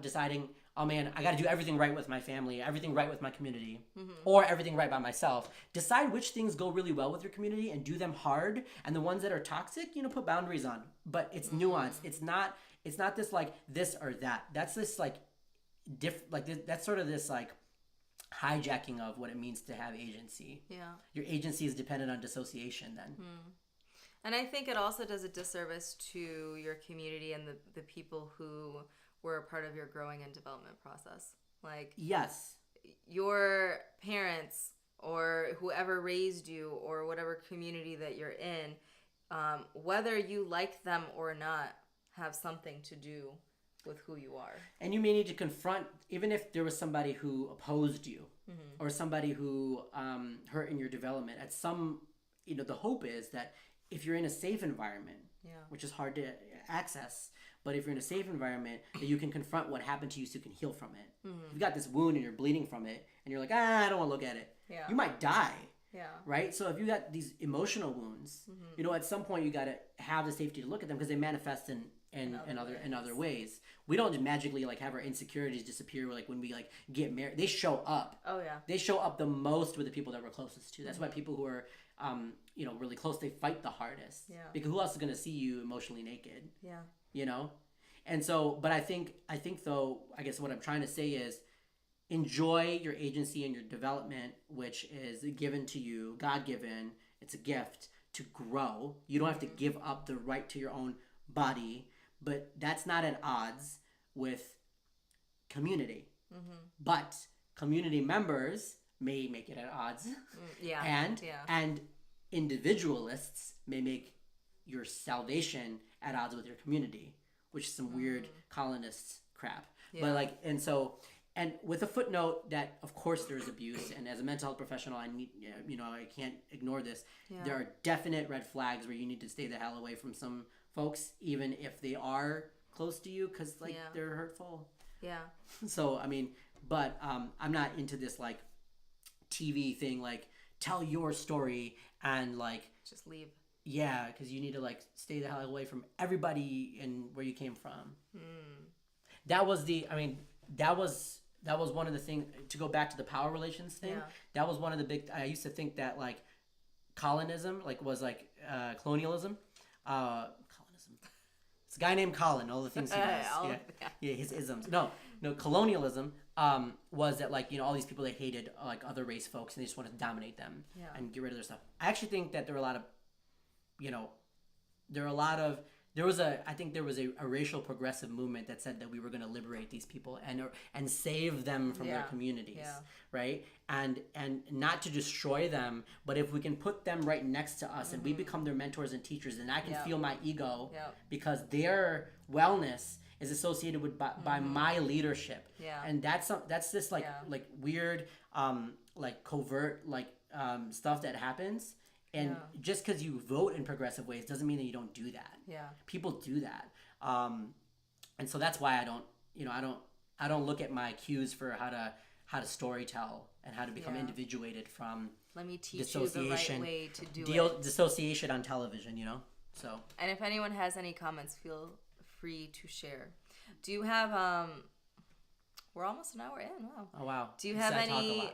[SPEAKER 2] deciding, oh man, I got to do everything right with my family, everything right with my community, or everything right by myself, decide which things go really well with your community and do them hard. And the ones that are toxic, put boundaries on. But it's nuanced. It's not this like this or that. That's this like that's sort of this like hijacking of what it means to have agency. Your agency is dependent on dissociation then.
[SPEAKER 1] And I think it also does a disservice to your community and the people who were a part of your growing and development process. Like,
[SPEAKER 2] yes,
[SPEAKER 1] your parents or whoever raised you or whatever community that you're in, whether you like them or not, have something to do with who you are.
[SPEAKER 2] And you may need to confront, even if there was somebody who opposed you or somebody who hurt in your development. At some, the hope is that if you're in a safe environment, which is hard to access, but if you're in a safe environment, that you can confront what happened to you so you can heal from it. If you've got this wound and you're bleeding from it, and you're like, I don't want to look at it. Yeah. You might die. Yeah. Right? So if you got these emotional wounds, at some point you got to have the safety to look at them because they manifest in other ways. We don't magically like have our insecurities disappear like when we like get married. They show up. Oh yeah. They show up the most with the people that we're closest to. That's why people who are really close, they fight the hardest. Yeah. Because who else is going to see you emotionally naked? Yeah. And so, but I think though, I guess what I'm trying to say is enjoy your agency and your development, which is given to you, God-given. It's a gift to grow. You don't have to give up the right to your own body, but that's not at odds with community. But community members may make it at odds. And individualists may make your salvation at odds with your community, which is some weird colonist crap. But and with a footnote that of course there's abuse, and as a mental health professional I need, I can't ignore this. There are definite red flags where you need to stay the hell away from some folks, even if they are close to you, because they're hurtful. So I mean, but I'm not into this like TV thing, like tell your story and like just leave. Yeah, because you need to like stay the hell away from everybody and where you came from. That was one of the things, to go back to the power relations thing. That was one of the big. I used to think that like colonism was like colonialism. It's a guy named Colin. All the things he does. His isms. No, colonialism was that like all these people, they hated like other race folks and they just wanted to dominate them and get rid of their stuff. I actually think that there were a lot of there was a racial progressive movement that said that we were going to liberate these people and save them from their communities, right? And not to destroy them, but if we can put them right next to us and we become their mentors and teachers, and I can feel my ego because their wellness is associated with by my leadership, and that's this like weird like covert like stuff that happens. And just because you vote in progressive ways doesn't mean that you don't do that. Yeah, people do that, and so that's why I don't look at my cues for how to storytell and how to become individuated from. Let me teach you the right way to do it. Dissociation on television, So.
[SPEAKER 1] And if anyone has any comments, feel free to share. Do you have We're almost an hour in. Wow. Oh wow. Do you have any?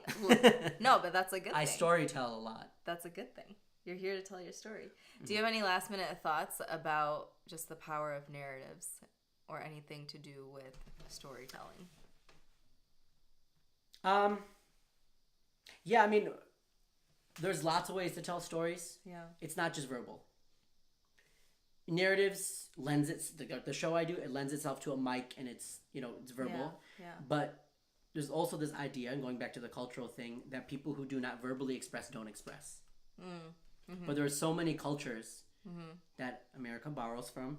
[SPEAKER 1] No, but that's a good thing.
[SPEAKER 2] I storytell a lot.
[SPEAKER 1] That's a good thing. You're here to tell your story. Do you have any last minute thoughts about just the power of narratives or anything to do with storytelling?
[SPEAKER 2] Yeah, I mean, there's lots of ways to tell stories. Yeah. It's not just verbal. Narratives the show I do, it lends itself to a mic and it's verbal. Yeah. But there's also this idea, and going back to the cultural thing, that people who do not verbally express don't express. But there are so many cultures that America borrows from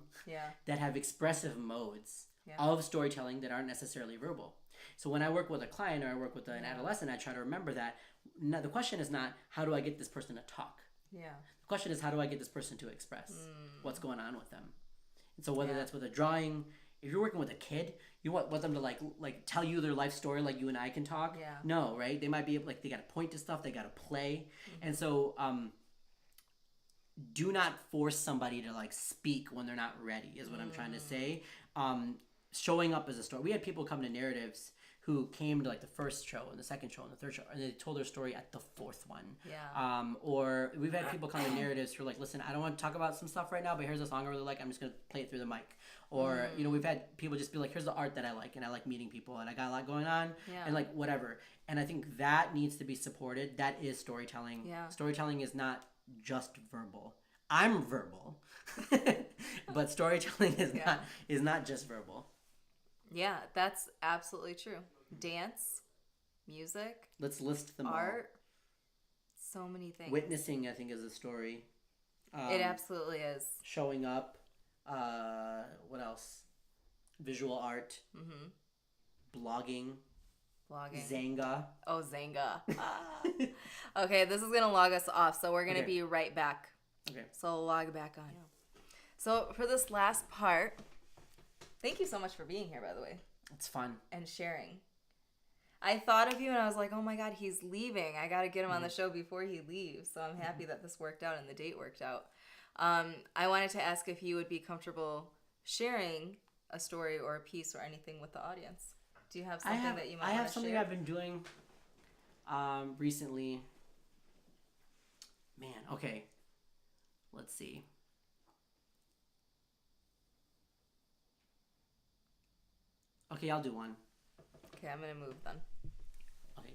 [SPEAKER 2] that have expressive modes of storytelling that aren't necessarily verbal. So when I work with a client or I work with an adolescent, I try to remember that the question is not how do I get this person to talk. Yeah. The question is how do I get this person to express what's going on with them. And so whether that's with a drawing, if you're working with a kid, you want them to like tell you their life story like you and I can talk. Yeah. No, right? They might be like they got to point to stuff, they got to play, and so do not force somebody to like speak when they're not ready. Is what I'm trying to say. Showing up as a story. We had people come to narratives who came to like the first show and the second show and the third show, and they told their story at the fourth one. Yeah. Or we've had people come to narratives who are like, listen, I don't want to talk about some stuff right now, but here's a song I really like. I'm just gonna play it through the mic. Or we've had people just be like, here's the art that I like, and I like meeting people, and I got a lot going on, and like whatever. And I think that needs to be supported. That is storytelling. Yeah. Storytelling is not just verbal. I'm verbal, but storytelling is not just verbal.
[SPEAKER 1] Yeah, that's absolutely true. Dance, music.
[SPEAKER 2] Let's list them
[SPEAKER 1] art, all. So many things.
[SPEAKER 2] Witnessing, I think, is a story.
[SPEAKER 1] It absolutely is.
[SPEAKER 2] Showing up. What else? visual art, blogging, Zanga.
[SPEAKER 1] Oh, Zanga. Okay, this is going to log us off, so we're going to be right back.
[SPEAKER 2] Okay.
[SPEAKER 1] So log back on. So for this last part, thank you so much for being here, by the way.
[SPEAKER 2] It's fun.
[SPEAKER 1] And sharing. I thought of you and I was like, oh my God, he's leaving. I got to get him on the show before he leaves. So I'm happy that this worked out and the date worked out. I wanted to ask if you would be comfortable sharing a story or a piece or anything with the audience. Do you have something that you might want to share?
[SPEAKER 2] I have something I've been doing recently. Man, okay. Let's see. Okay, I'll do one.
[SPEAKER 1] Okay, I'm going to move then.
[SPEAKER 2] Okay.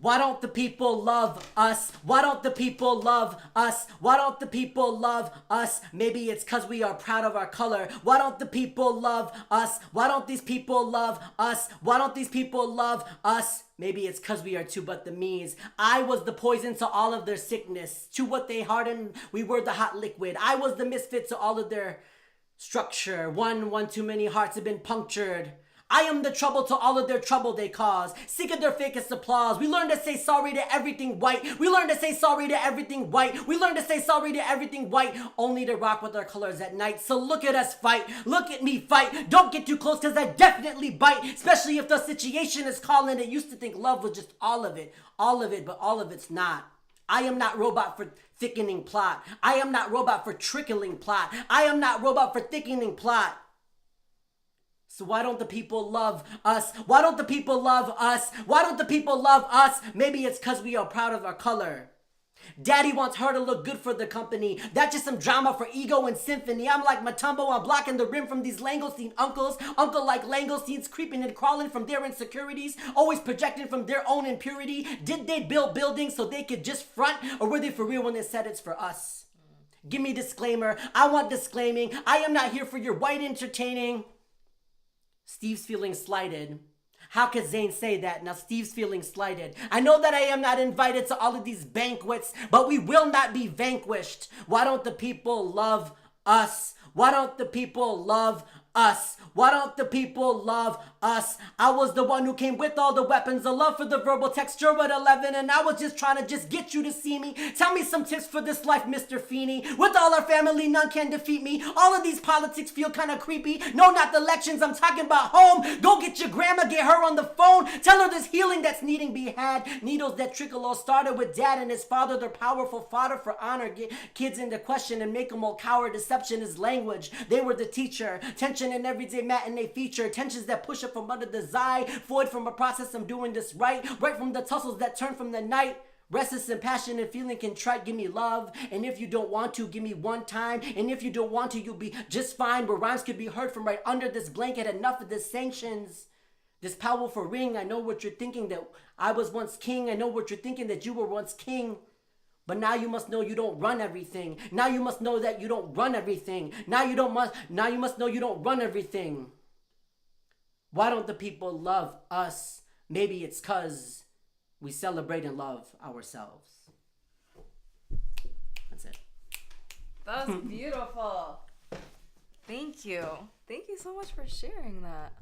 [SPEAKER 2] Why don't the people love us? Why don't the people love us? Why don't the people love us? Maybe it's cause we are proud of our color. Why don't the people love us? Why don't these people love us? Why don't these people love us? Maybe it's cause we are too but the me's. I was the poison to all of their sickness. To what they hardened, we were the hot liquid. I was the misfit to all of their structure. One too many hearts have been punctured. I am the trouble to all of their trouble they cause. Sick of their fakest applause. We learn to say sorry to everything white. We learn to say sorry to everything white. We learn to say sorry to everything white. Only to rock with our colors at night. So look at us fight. Look at me fight. Don't get too close cause I definitely bite. Especially if the situation is calling. It used to think love was just all of it. All of it, but all of it's not. I am not robot for thickening plot. I am not robot for trickling plot. I am not robot for thickening plot. So why don't the people love us? Why don't the people love us? Why don't the people love us? Maybe it's cause we are proud of our color. Daddy wants her to look good for the company. That's just some drama for ego and symphony. I'm like Matumbo, I'm blocking the rim from these Langostine uncles. Uncle like Langosteens creeping and crawling from their insecurities. Always projecting from their own impurity. Did they build buildings so they could just front? Or were they for real when they said it's for us? Give me disclaimer. I want disclaiming. I am not here for your white entertaining. Steve's feeling slighted. How could Zayn say that? Now Steve's feeling slighted. I know that I am not invited to all of these banquets, but we will not be vanquished. Why don't the people love us? Why don't the people love us? Why don't the people love us? I was the one who came with all the weapons, the love for the verbal texture at 11, and I was just trying to just get you to see me. Tell me some tips for this life, Mr. Feeney. With all our family, none can defeat me. All of these politics feel kind of creepy. No, not the elections, I'm talking about home. Go get your grandma, get her on the phone. Tell her there's healing that's needing be had. Needles that trickle all started with dad and his father. They're powerful fodder for honor. Get kids into question and make them all coward. Deception is language. They were the teacher. Tension in everyday matinee feature. Tensions that push up from under the zide. Void from a process, I'm doing this right. Right from the tussles that turn from the night. Restless and passion and feeling contrite, give me love. And if you don't want to, give me one time. And if you don't want to, you'll be just fine. Where rhymes could be heard from right under this blanket. Enough of the sanctions. This powerful ring, I know what you're thinking, that I was once king. I know what you're thinking, that you were once king. But now you must know you don't run everything. Now you must know that you don't run everything. Now you must know you don't run everything. Why don't the people love us? Maybe it's cause we celebrate and love ourselves. That's it.
[SPEAKER 1] That was beautiful. Thank you. Thank you so much for sharing that.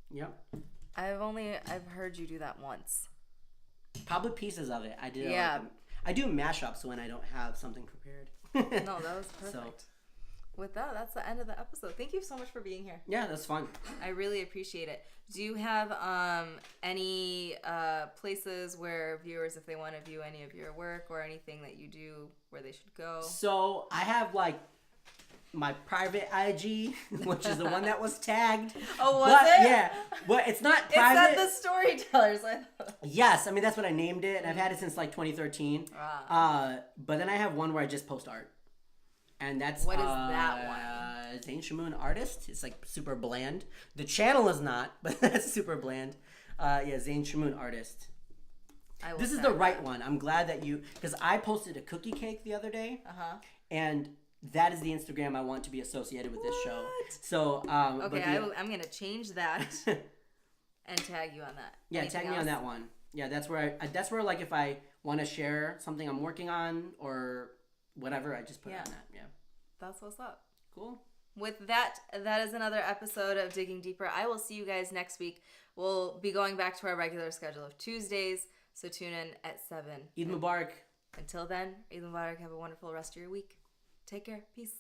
[SPEAKER 2] Yep.
[SPEAKER 1] I've heard you do that once.
[SPEAKER 2] Probably pieces of it. I do.
[SPEAKER 1] Yeah.
[SPEAKER 2] I do mashups when I don't have something prepared.
[SPEAKER 1] No, that was perfect. So, with that, that's the end of the episode. Thank you so much for being here.
[SPEAKER 2] Yeah, that's fun.
[SPEAKER 1] I really appreciate it. Do you have any places where viewers, if they want to view any of your work or anything that you do, where they should go?
[SPEAKER 2] So I have like my private IG, which is the one that was tagged.
[SPEAKER 1] Oh, was it?
[SPEAKER 2] Yeah. Well, it's not private.
[SPEAKER 1] It's not the storytellers.
[SPEAKER 2] Yes. I mean, that's what I named it. And I've had it since like 2013. But then I have one where I just post art. And that's...
[SPEAKER 1] What is that one?
[SPEAKER 2] Zain Shamoon Artist. It's like super bland. The channel is not, but that's super bland. Yeah, Zain Shamoon Artist. This is the right one. I'm glad that you... Because I posted a cookie cake the other day. Uh-huh. And... that is the Instagram I want to be associated with this show. So,
[SPEAKER 1] okay, I'm going to change that. And tag you on that.
[SPEAKER 2] Yeah,
[SPEAKER 1] Anything
[SPEAKER 2] tag me
[SPEAKER 1] else?
[SPEAKER 2] on that one. Yeah, that's where like if I want to share something I'm working on or whatever, I just put it on that. Yeah.
[SPEAKER 1] That's what's up.
[SPEAKER 2] Cool.
[SPEAKER 1] With that is another episode of Digging Deeper. I will see you guys next week. We'll be going back to our regular schedule of Tuesdays, so tune in at 7.
[SPEAKER 2] Eid Mubarak.
[SPEAKER 1] Until then, Eid Mubarak. Have a wonderful rest of your week. Take care. Peace.